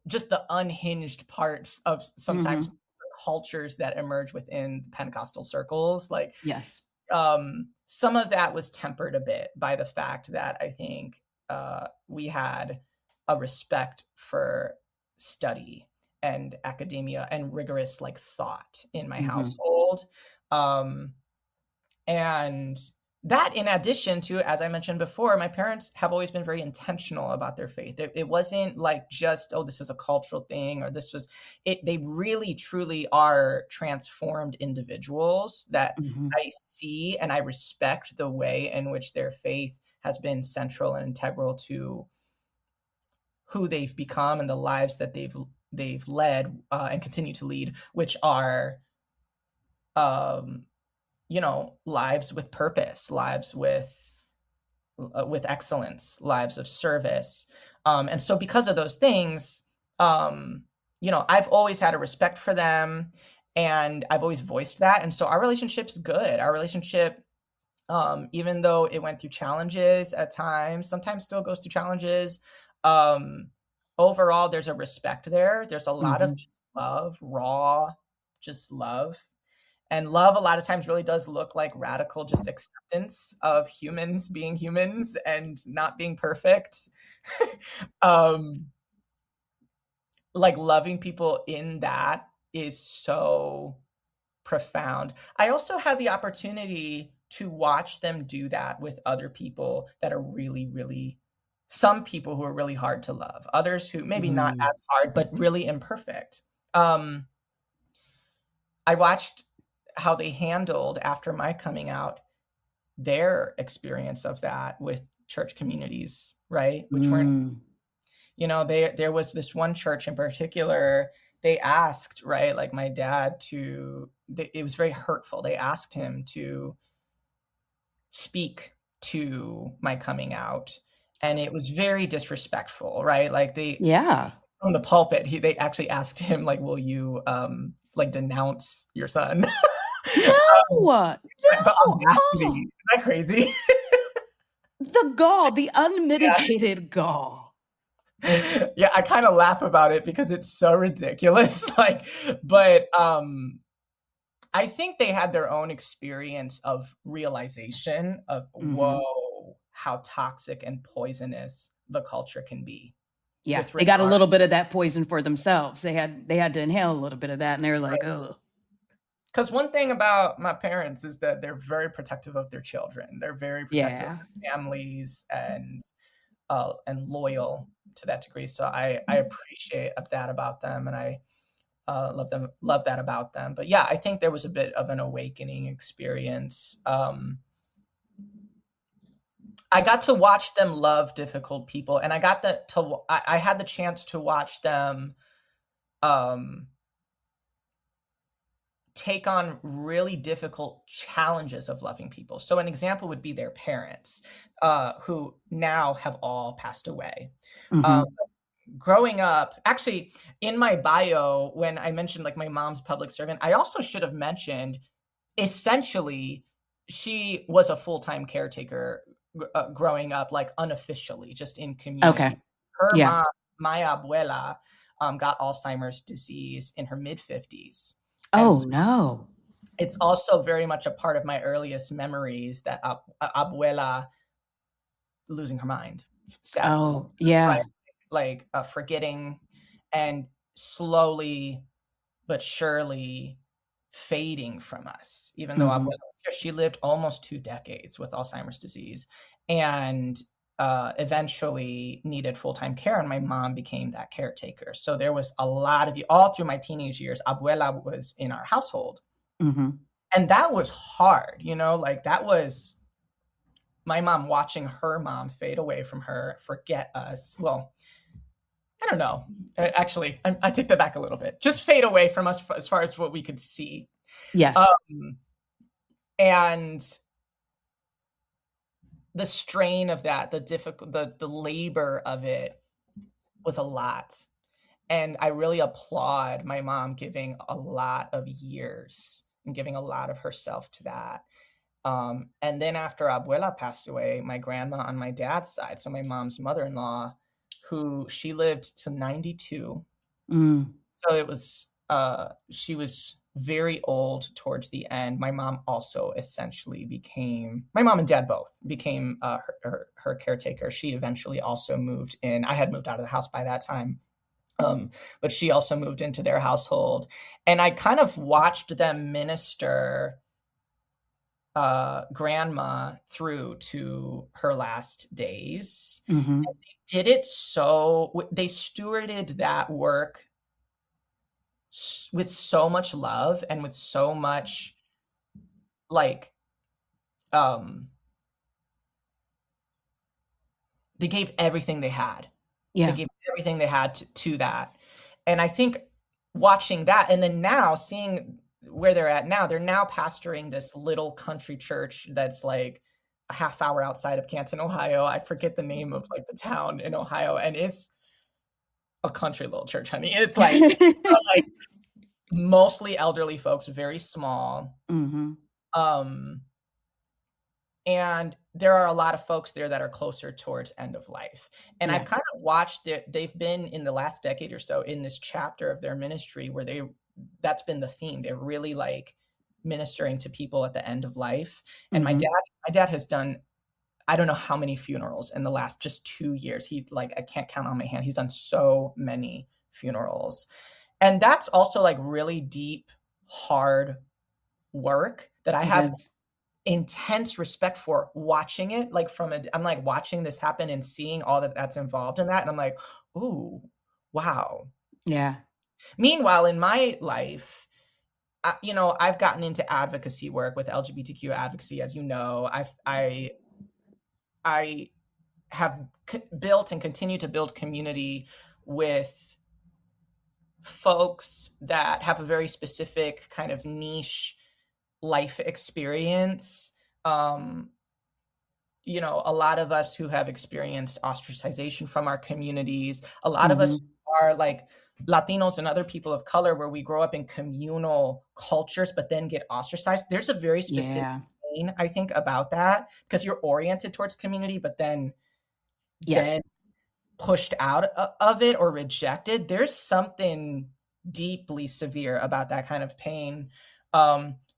just the unhinged parts of sometimes Mhm. cultures that emerge within Pentecostal circles. Like, Yes. some of that was tempered a bit by the fact that I think we had a respect for study and academia and rigorous like thought in my Mhm. household. Um, and that, in addition to, as I mentioned before, my parents have always been very intentional about their faith. It wasn't like just, oh, this is a cultural thing, or this was it. They really, truly are transformed individuals that Mhm. I see, and I respect the way in which their faith has been central and integral to who they've become and the lives that they've led, and continue to lead, which are um, lives with purpose, lives with excellence, lives of service. And so because of those things, I've always had a respect for them, and I've always voiced that. And so our relationship's good. Our relationship, even though it went through challenges at times, sometimes still goes through challenges. Um, Overall, there's a respect there. There's a lot of Mhm. just love, raw, just love. And love a lot of times really does look like radical just acceptance of humans being humans and not being perfect. um, like loving people in that is so profound. I also had the opportunity to watch them do that with other people that are really, really, some people who are really hard to love, others who maybe not Mm. as hard, but really imperfect. Um, I watched how they handled, after my coming out, their experience of that with church communities, right? Which weren't, Mm. there was this one church in particular, they asked, right, like my dad it was very hurtful. They asked him to speak to my coming out, and it was very disrespectful, right? Like Yeah. from the pulpit, they actually asked him like, will you like denounce your son? No! The No! audacity, Oh! isn't that crazy? The gall, the unmitigated gall. Yeah, I kind of laugh about it because it's so ridiculous. Like, but I think they had their own experience of realization of, Mhm. whoa, how toxic and poisonous the culture can be Yeah, with they got a regard. little bit of that poison for themselves. They had to inhale a little bit of that, and they were like, "Oh, Because one thing about my parents is that they're very protective of their children. They're very protective of yeah, their families, and loyal to that degree. So I appreciate that about them, and I love that about them. But yeah, I think there was a bit of an awakening experience. I got to watch them love difficult people, and I had the chance to watch them um, take on really difficult challenges of loving people. So an example would be their parents, who now have all passed away. Um, mhm, Growing up, actually, in my bio, when I mentioned like my mom's public servant, I also should have mentioned, essentially, she was a full-time caretaker, growing up, like unofficially, just in okay, community. Her yeah, mom, my abuela, got Alzheimer's disease in her mid 50s, and oh no, it's also very much a part of my earliest memories that abuela losing her mind, sadly, oh yeah, right? Like, forgetting and slowly but surely fading from us. Even though abuela mhm, was here, she lived almost 2 decades with Alzheimer's disease, and eventually needed full-time care, and my mom became that caretaker. So there was a lot of, all through my teenage years, abuela was in our household. mhm, And that was hard, like that was my mom watching her mom fade away from her, forget us. Well, I don't know. Actually, I take that back a little bit. Just fade away from us as far as what we could see. yes, Um, and the strain of that, the difficult, the labor of it was a lot. And I really applaud my mom giving a lot of years and giving a lot of herself to that. And then after abuela passed away, my grandma on my dad's side, so my mom's mother-in-law, who she lived to 92. Mm. So it was, she was very old towards the end. My mom also essentially became, my mom and dad both became her caretaker. She eventually also moved in. I had moved out of the house by that time. But she also moved into their household. And I kind of watched them minister grandma through to her last days. Mm-hmm. And they did it so, they stewarded that work with so much love and with so much like they gave everything they had. They Yeah. gave everything they had to that. And I think watching that, and then now seeing where they're at now, they're now pastoring this little country church that's like a half hour outside of Canton, Ohio. I forget the name of like the town in Ohio, and it's a country little church, honey. It's like mostly elderly folks, very small. Mm-hmm. And there are a lot of folks there that are closer towards end of life. And Yeah. I've kind of watched they've been in the last decade or so in this chapter of their ministry where that's been the theme. They're really like ministering to people at the end of life. And Mm-hmm. my dad has done, I don't know how many funerals in the last just 2 years. He like, I can't count on my hand. He's done so many funerals. And that's also like really deep, hard work that I have intense respect for watching it. Like I'm like watching this happen and seeing all that's involved in that. And I'm like, ooh, wow. Yeah. Meanwhile, in my life, I've gotten into advocacy work with LGBTQ advocacy, as you know. I have built and continue to build community with folks that have a very specific kind of niche life experience. A lot of us who have experienced ostracization from our communities, a lot of us are like Latinos and other people of color where we grow up in communal cultures but then get ostracized. There's a very specific pain, I think, about that because you're oriented towards community but then pushed out of it or rejected. There's something deeply severe about that kind of pain.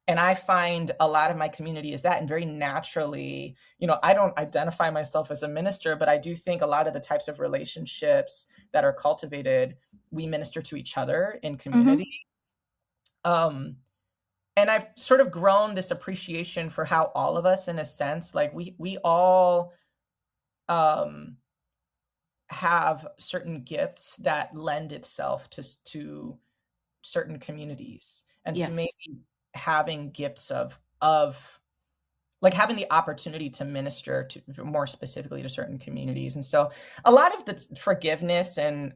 And I find a lot of my community is that, and very naturally, I don't identify myself as a minister, but I do think a lot of the types of relationships that are cultivated, we minister to each other in community. And I've sort of grown this appreciation for how all of us, in a sense, like we all have certain gifts that lend itself to certain communities. And so maybe having gifts of like having the opportunity to minister to more specifically to certain communities. And so a lot of the forgiveness and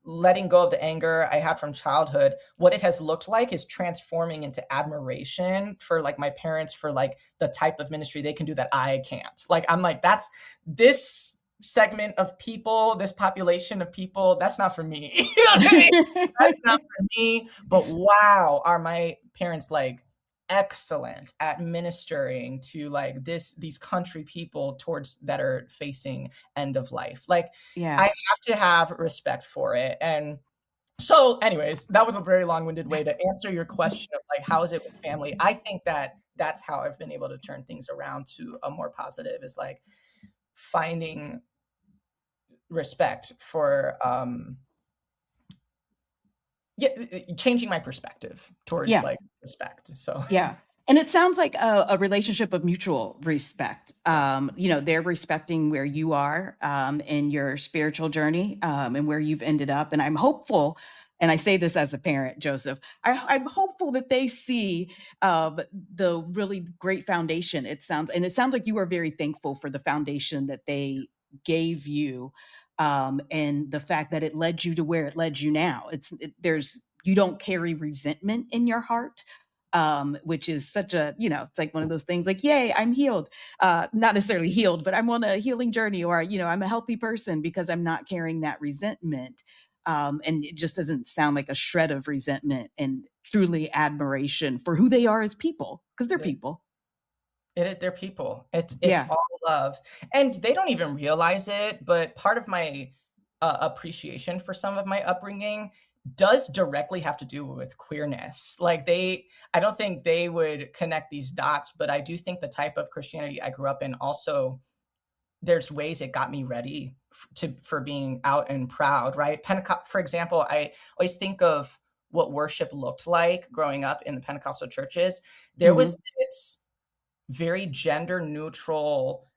letting go of the anger I had from childhood, what it has looked like is transforming into admiration for like my parents, for like the type of ministry they can do that I can't. Like, I'm like, that's this segment of people, this population of people, that's not for me. You know what I mean? That's not for me. But wow, are my parents like excellent at ministering to like these country people towards that are facing end of life. Like, I have to have respect for it. And so anyways, that was a very long-winded way to answer your question of like, how is it with family? I think that that's how I've been able to turn things around to a more positive, is like finding respect for changing my perspective towards like respect. So and it sounds like a relationship of mutual respect. They're respecting where you are in your spiritual journey and where you've ended up. And I'm hopeful, and I say this as a parent, Joseph, I'm hopeful that they see the really great foundation. It sounds like you are very thankful for the foundation that they gave you, and the fact that it led you to where it led you now. You don't carry resentment in your heart, which is such a, it's like one of those things like, yay, I'm healed. Not necessarily healed, but I'm on a healing journey, or, I'm a healthy person because I'm not carrying that resentment. And it just doesn't sound like a shred of resentment and truly admiration for who they are as people, because they're people. It is, they're people. It's Yeah. all love, and they don't even realize it. But part of my appreciation for some of my upbringing does directly have to do with queerness. Like I don't think they would connect these dots, but I do think the type of Christianity I grew up in also, there's ways it got me ready for being out and proud, right? For example, I always think of what worship looked like growing up in the Pentecostal churches. There Mhm. was this very gender neutral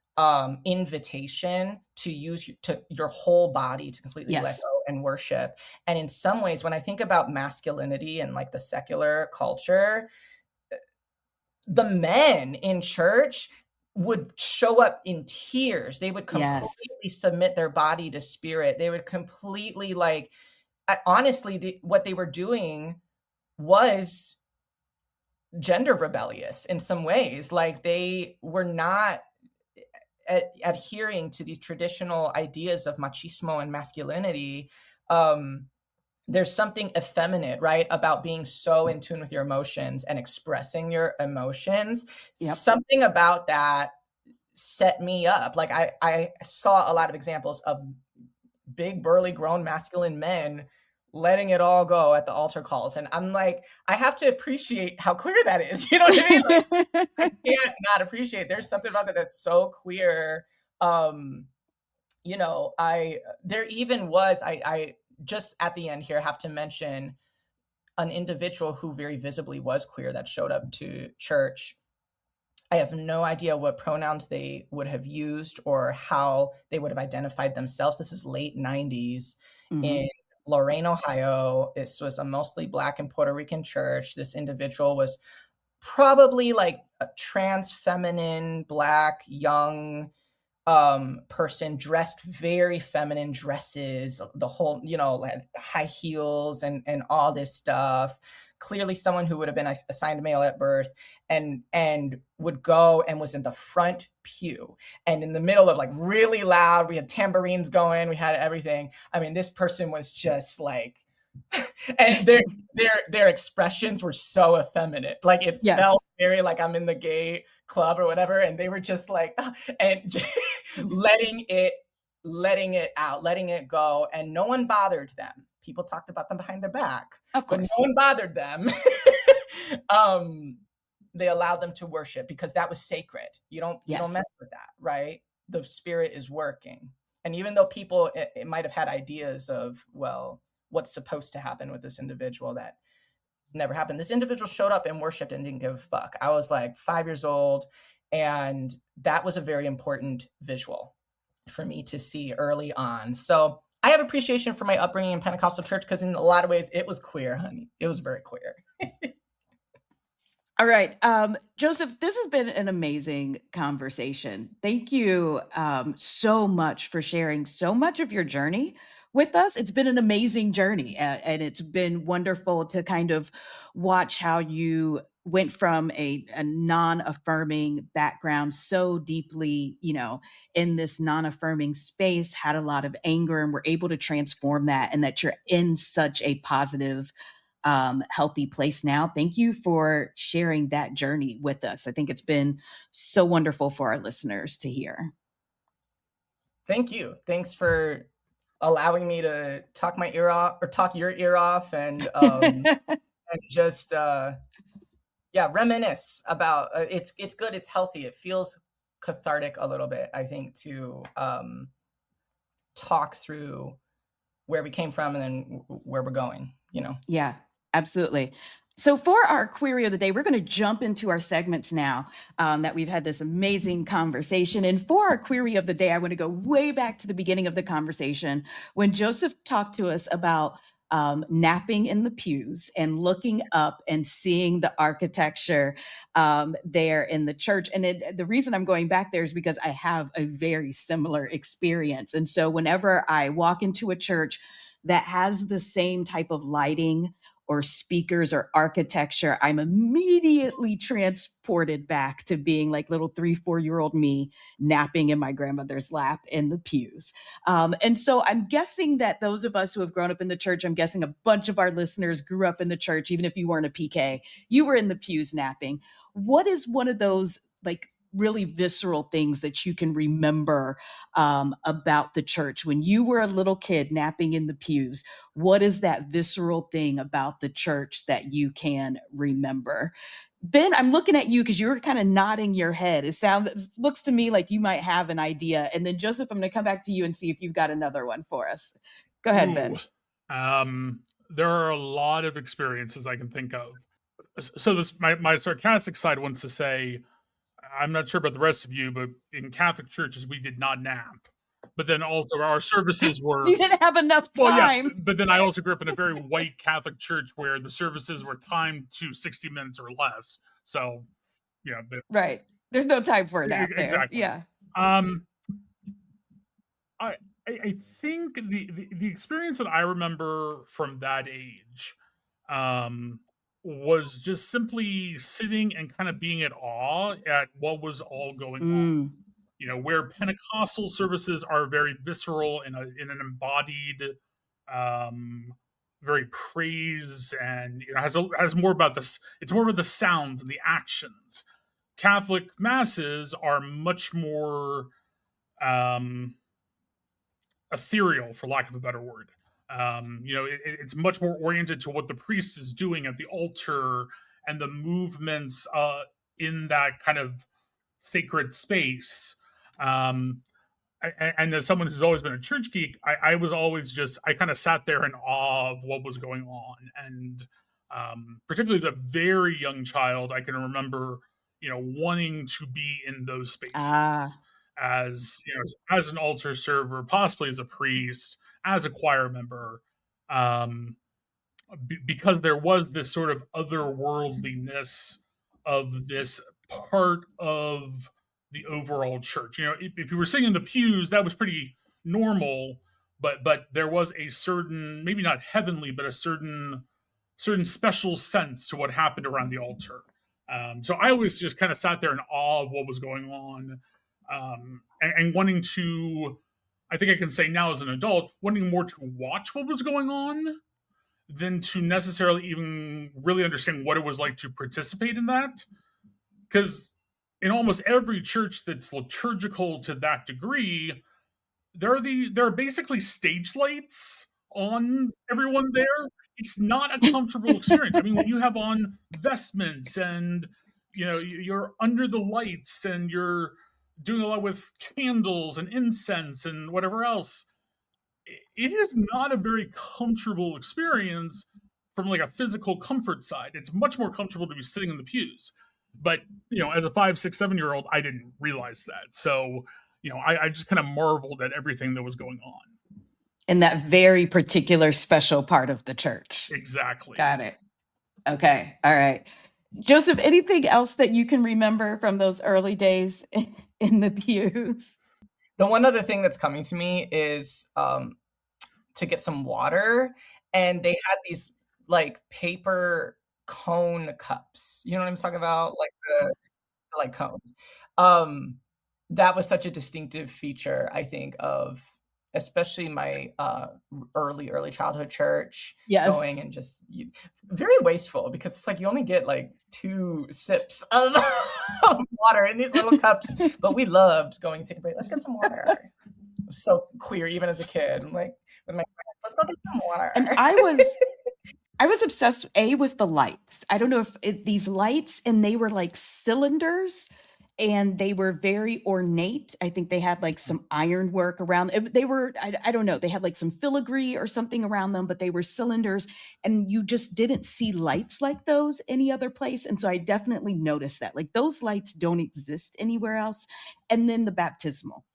invitation to use your whole body to completely let Yes. go and worship. And in some ways, when I think about masculinity and like the secular culture, the men in church would show up in tears. They would Yes. completely submit their body to spirit. They would completely honestly, what they were doing was gender rebellious in some ways. Like they were not adhering to these traditional ideas of machismo and masculinity. There's something effeminate, right, about being so in tune with your emotions and expressing your emotions. Yep. Something about that set me up. Like I saw a lot of examples of big, burly, grown, masculine men letting it all go at the altar calls. And I'm like, I have to appreciate how queer that is. You know what I mean? Like, I can't not appreciate. There's something about that that's so queer. Um, there even was, I just at the end here have to mention an individual who very visibly was queer that showed up to church. I have no idea what pronouns they would have used or how they would have identified themselves. This is late 90s Mhm. in Lorain, Ohio. This was a mostly Black and Puerto Rican church. This individual was probably like a trans feminine, Black, young person, dressed very feminine dresses, the whole, like high heels and all this stuff. Clearly someone who would have been assigned male at birth, and would go and was in the front pew, and in the middle of like really loud, we had tambourines going, we had everything. I mean, this person was just like and their expressions were so effeminate. Like it Yes. felt very like I'm in the gay club or whatever, and they were just like and just letting it out, letting it go, and no one bothered them. People talked about them behind their back, Of but no course. one bothered them. They allowed them to worship because that was sacred. You don't Yes. mess with that, right? The spirit is working. And even though people it might have had ideas of, well, what's supposed to happen with this individual, that never happened. This individual showed up and worshiped and didn't give a fuck. I was like 5 years old, and that was a very important visual for me to see early on. So I have appreciation for my upbringing in Pentecostal church because in a lot of ways it was queer, honey. It was very queer. All right. Joseph, this has been an amazing conversation. Thank you so much for sharing so much of your journey with us. It's been an amazing journey, and it's been wonderful to kind of watch how you went from a non-affirming background so deeply, in this non-affirming space, had a lot of anger, and were able to transform that, and that you're in such a positive, healthy place now. Thank you for sharing that journey with us. I think it's been so wonderful for our listeners to hear. Thank you. Thanks for allowing me to talk my ear off, or talk your ear off, and just reminisce about it's good, it's healthy, it feels cathartic a little bit, I think, to talk through where we came from and then where we're going. Yeah, absolutely. So, for our query of the day, we're going to jump into our segments now, that we've had this amazing conversation. And for our query of the day, I want to go way back to the beginning of the conversation when Joseph talked to us about napping in the pews and looking up and seeing the architecture there in the church. And the reason I'm going back there is because I have a very similar experience. And so, whenever I walk into a church that has the same type of lighting or speakers or architecture, I'm immediately transported back to being like little 3-4-year-old me napping in my grandmother's lap in the pews. And so I'm guessing that those of us who have grown up in the church, I'm guessing a bunch of our listeners grew up in the church, even if you weren't a PK, you were in the pews napping. What is one of those like really visceral things that you can remember about the church when you were a little kid napping in the pews? What is that visceral thing about the church that you can remember? Ben, I'm looking at you because you were kind of nodding your head. It looks to me like you might have an idea. And then Joseph, I'm going to come back to you and see if you've got another one for us. Go ahead, Ben. There are a lot of experiences I can think of. So this my sarcastic side wants to say, I'm not sure about the rest of you, but in Catholic churches we did not nap. But then also our services were You didn't have enough time. Well, yeah, but then I also grew up in a very white Catholic church where the services were timed to 60 minutes or less. So, yeah, right. There's no time for a nap there. Exactly. Yeah. I think the experience that I remember from that age was just simply sitting and kind of being at awe at what was all going on. You know, where Pentecostal services are very visceral in an embodied, very praise, and has more about this. It's more about the sounds and the actions. Catholic masses are much more ethereal, for lack of a better word. It's much more oriented to what the priest is doing at the altar and the movements in that kind of sacred space. And as someone who's always been a church geek, I was always I kind of sat there in awe of what was going on. And particularly as a very young child, I can remember, wanting to be in those spaces as an altar server, possibly as a priest, as a choir member, because there was this sort of otherworldliness of this part of the overall church. If you were singing in the pews, that was pretty normal, but there was a certain, maybe not heavenly, but a certain special sense to what happened around the altar. So I always just kind of sat there in awe of what was going on, and wanting to, I think I can say now as an adult, wanting more to watch what was going on than to necessarily even really understand what it was like to participate in that. Because in almost every church that's liturgical to that degree, there are basically stage lights on everyone there. It's not a comfortable experience. I mean, when you have on vestments and you're under the lights and you're doing a lot with candles and incense and whatever else, it is not a very comfortable experience from like a physical comfort side. It's much more comfortable to be sitting in the pews. But, as a 5, 6, 7-year-old, I didn't realize that. So, I just kind of marveled at everything that was going on. In that very particular special part of the church. Exactly. Got it. Okay. All right. Joseph, anything else that you can remember from those early days in the pews? The one other thing that's coming to me is to get some water, and they had these like paper cone cups. You know what I'm talking about? Like the cones. That was such a distinctive feature, I think, of especially my early childhood church. Yes. Going and just very wasteful, because it's like you only get like 2 sips of water in these little cups, but we loved going and saying, let's get some water. I was so queer even as a kid. I'm like, with my friends, let's go get some water. And I was obsessed with the lights. I don't know if these lights, and they were like cylinders, and they were very ornate. I think they had like some ironwork around. They were, I don't know, they had like some filigree or something around them, but they were cylinders, and you just didn't see lights like those any other place. And so I definitely noticed that. Like those lights don't exist anywhere else. And then the baptismal.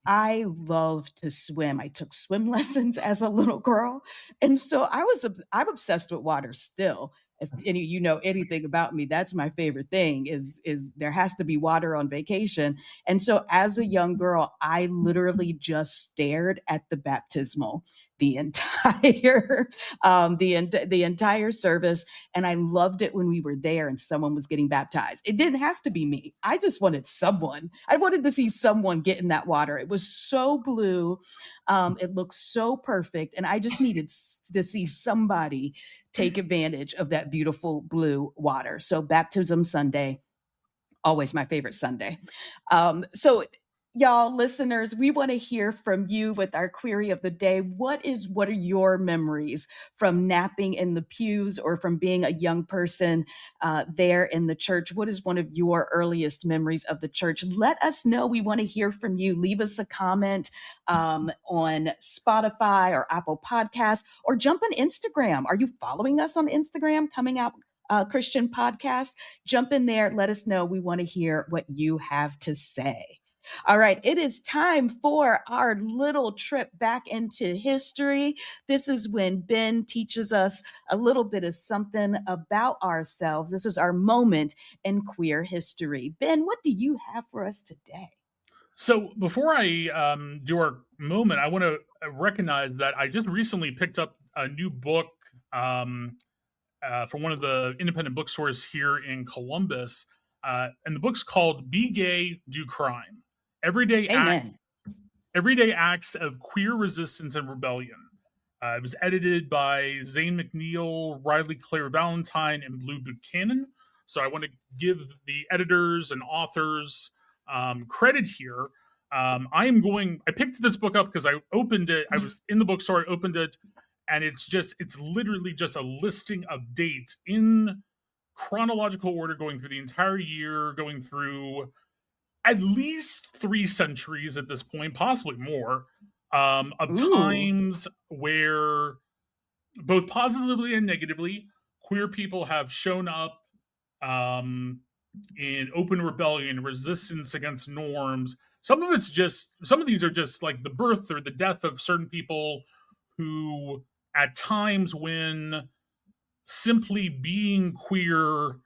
I love to swim. I took swim lessons as a little girl. And so I'm obsessed with water still. If any you know anything about me, that's my favorite thing is there has to be water on vacation. And so as a young girl, I literally just stared at the baptismal the entire the entire service, and I loved it when we were there and someone was getting baptized. It didn't have to be me. I just wanted someone. I wanted to see someone get in that water. It was so blue. It looked so perfect, and I just needed to see somebody take advantage of that beautiful blue water. So baptism Sunday, always my favorite Sunday. So y'all listeners, we want to hear from you with our query of the day. What are your memories from napping in the pews or from being a young person there in the church? What is one of your earliest memories of the church? Let us know. We want to hear from you. Leave us a comment on Spotify or Apple Podcasts, or jump on Instagram. Are you following us on Instagram? Coming Out Christian Podcast. Jump in there. Let us know. We want to hear what you have to say. All right, it is time for our little trip back into history. This is when Ben teaches us a little bit of something about ourselves. This is our moment in queer history. Ben, what do you have for us today? So before I do our moment, I want to recognize that I just recently picked up a new book from one of the independent bookstores here in Columbus. And the book's called Be Gay, Do Crime. Amen. Everyday Acts of Queer Resistance and Rebellion. It was edited by Zane McNeil, Riley Claire Valentine, and Blue Buchanan. So I want to give the editors and authors credit here. I picked this book up because I opened it. I was in the bookstore, I opened it, and it's literally just a listing of dates in chronological order going through the entire year, going through at least 3 centuries at this point, possibly more, of times where both positively and negatively queer people have shown up in open rebellion, resistance against norms. Some of these are just like the birth or the death of certain people who, at times when simply being queer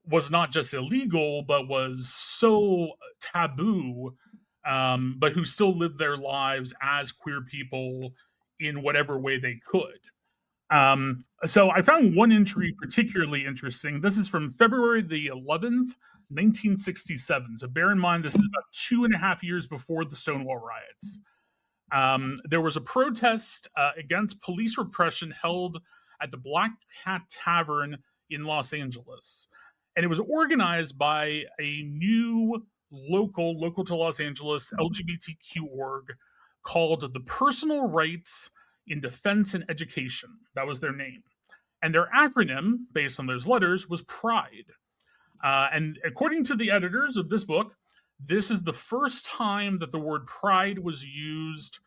was not just illegal, but was so taboo, but who still lived their lives as queer people in whatever way they could. So I found one entry particularly interesting. This is from February the 11th, 1967. So bear in mind, this is about 2.5 years before the Stonewall riots. There was a protest against police repression held at the Black Cat Tavern in Los Angeles. And it was organized by a new local to Los Angeles LGBTQ org called the Personal Rights in Defense and Education. That was their name. And their acronym, based on those letters, was PRIDE. And according to the editors of this book, this is the first time that the word pride was used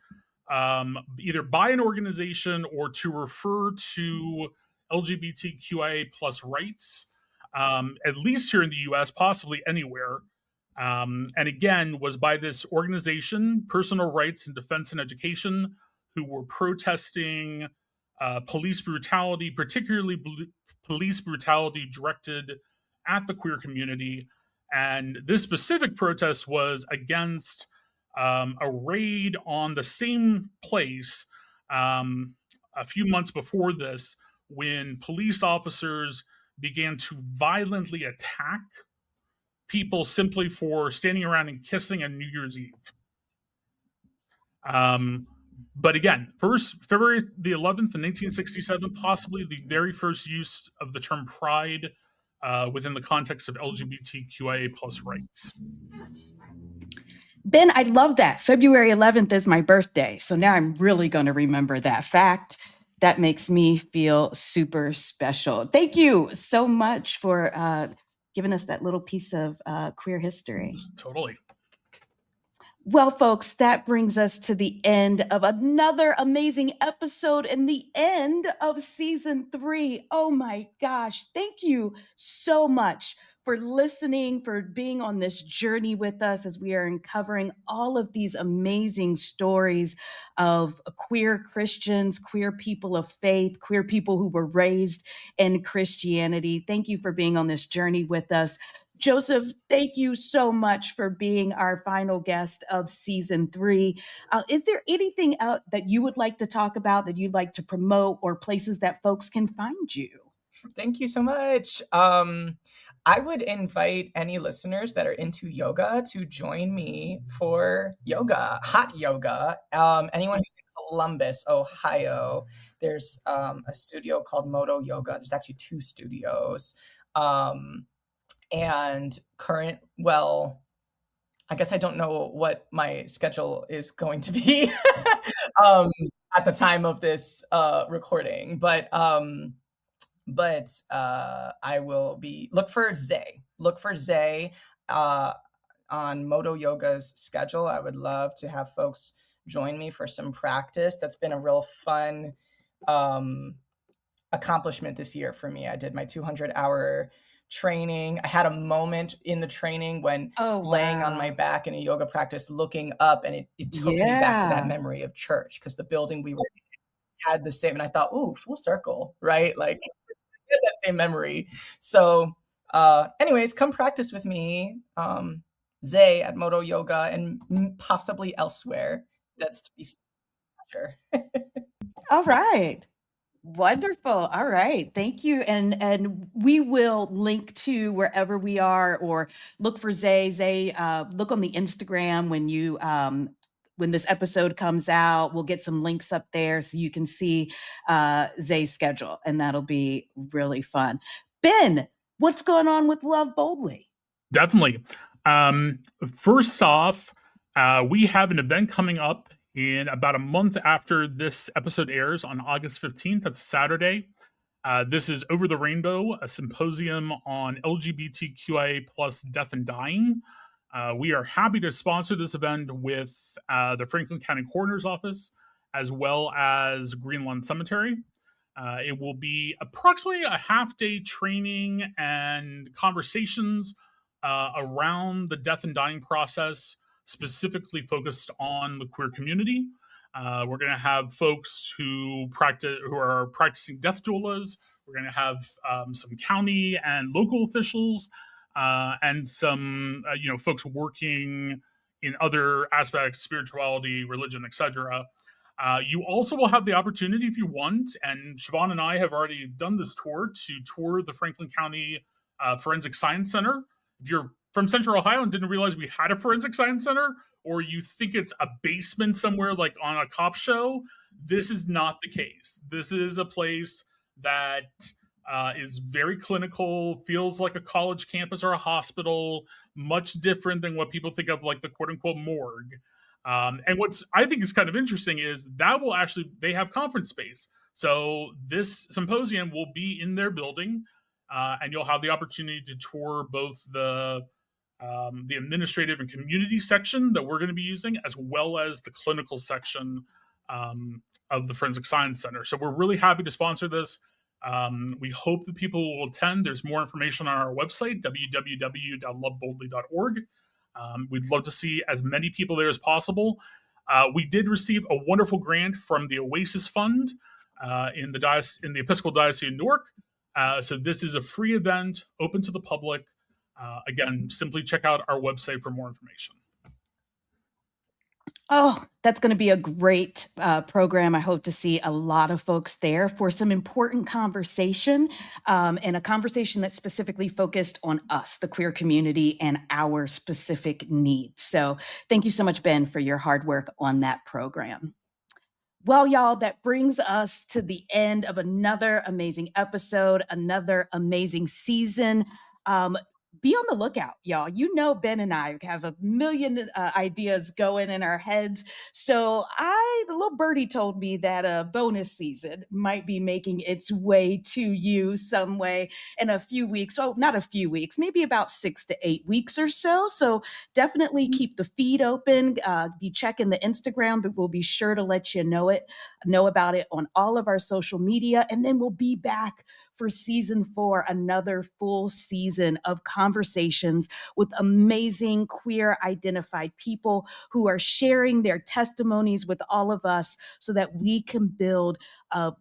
either by an organization or to refer to LGBTQIA plus rights, at least here in the US, possibly anywhere. And again, was by this organization, Personal Rights in Defense and Education, who were protesting police brutality, particularly police brutality directed at the queer community. And this specific protest was against a raid on the same place a few months before this, when police officers began to violently attack people simply for standing around and kissing on New Year's Eve. But again, February the 11th in 1967, possibly the very first use of the term pride within the context of LGBTQIA plus rights. Ben, I love that. February 11th is my birthday. So now I'm really going to remember that fact. That makes me feel super special. Thank you so much for giving us that little piece of queer history. Totally. Well, folks, that brings us to the end of another amazing episode and the end of season 3. Oh my gosh. Thank you so much for listening, for being on this journey with us as we are uncovering all of these amazing stories of queer Christians, queer people of faith, queer people who were raised in Christianity. Thank you for being on this journey with us. Joseph, thank you so much for being our final guest of season 3. Is there anything else that you would like to talk about, that you'd like to promote, or places that folks can find you? Thank you so much. I would invite any listeners that are into yoga to join me for yoga, hot yoga. Anyone who's in Columbus, Ohio, there's a studio called Moto Yoga. There's actually 2 studios. And I guess I don't know what my schedule is going to be um, at the time of this recording, but I will be look for Zay on Moto Yoga's schedule. I would love to have folks join me for some practice. That's been a real fun accomplishment this year for me. I did my 200-hour training. I had a moment in the training when laying on my back in a yoga practice, looking up, and it took me back to that memory of church, because the building we were in had the same, and I thought, ooh, full circle, right? Like, that same memory. So anyways, come practice with me, Zay at Moto Yoga, and possibly elsewhere. That's to be sure. All right. Wonderful. All right. Thank you. And we will link to wherever we are, or look for Zay. Zay, look on the Instagram when this episode comes out. We'll get some links up there so you can see Zay's schedule, and that'll be really fun. Ben, what's going on with Love Boldly? Definitely. First off, we have an event coming up in about a month after this episode airs, on August 15th. That's Saturday. This is Over the Rainbow, a symposium on LGBTQIA plus death and dying. We are happy to sponsor this event with the Franklin County Coroner's Office, as well as Green Lawn Cemetery. It will be approximately a half-day training and conversations around the death and dying process, specifically focused on the queer community. We're going to have folks who are practicing death doulas. We're going to have some county and local officials, and some folks working in other aspects, spirituality, religion, etc. You also will have the opportunity, if you want, and Siobhan and I have already done this tour, to tour the Franklin County Forensic Science Center. If you're from Central Ohio and didn't realize we had a Forensic Science Center, or you think it's a basement somewhere like on a cop show, this is not the case. This is a place that is very clinical, feels like a college campus or a hospital, much different than what people think of like the quote-unquote morgue. And what's I think is kind of interesting is that they have conference space. So this symposium will be in their building, and you'll have the opportunity to tour both the administrative and community section that we're going to be using, as well as the clinical section of the Forensic Science Center. So we're really happy to sponsor this. We hope that people will attend. There's more information on our website, www.loveboldly.org. We'd love to see as many people there as possible. We did receive a wonderful grant from the Oasis Fund in the Episcopal Diocese of Newark. So this is a free event, open to the public. Again, simply check out our website for more information. Oh, that's going to be a great program. I hope to see a lot of folks there for some important conversation, and a conversation that's specifically focused on us, the queer community, and our specific needs. So thank you so much, Ben, for your hard work on that program. Well, y'all, that brings us to the end of another amazing episode, another amazing season. Be on the lookout, y'all. You know, Ben and I have a million ideas going in our heads. So the little birdie told me that a bonus season might be making its way to you some way in a few weeks. Oh, not a few weeks, maybe about 6 to 8 weeks or so. So definitely keep the feed open, be checking the Instagram, but we'll be sure to let you know about it on all of our social media. And then we'll be back for season 4, another full season of conversations with amazing queer identified people who are sharing their testimonies with all of us so that we can build a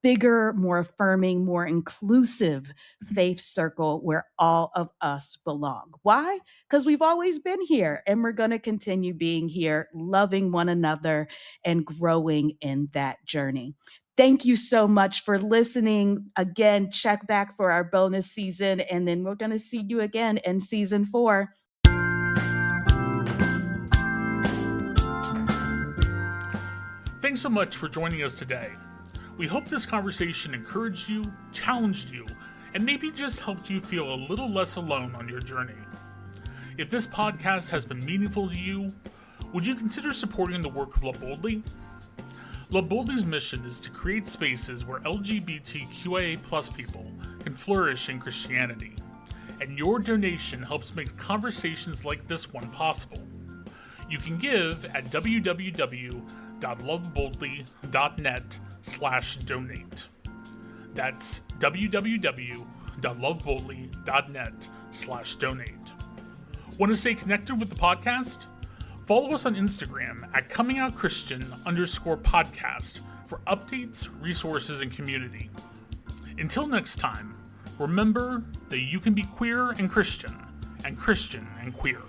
bigger, more affirming, more inclusive faith circle where all of us belong. Why? Because we've always been here and we're going to continue being here, loving one another and growing in that journey. Thank you so much for listening. Again, check back for our bonus season, and then we're going to see you again in season 4. Thanks so much for joining us today. We hope this conversation encouraged you, challenged you, and maybe just helped you feel a little less alone on your journey. If this podcast has been meaningful to you, would you consider supporting the work of Love Boldly? Love Boldly's mission is to create spaces where LGBTQIA+ people can flourish in Christianity, and your donation helps make conversations like this one possible. You can give at www.loveboldly.net/donate. That's www.loveboldly.net/donate. Want to stay connected with the podcast? Follow us on Instagram at comingoutchristian_podcast for updates, resources, and community. Until next time, remember that you can be queer and Christian and queer.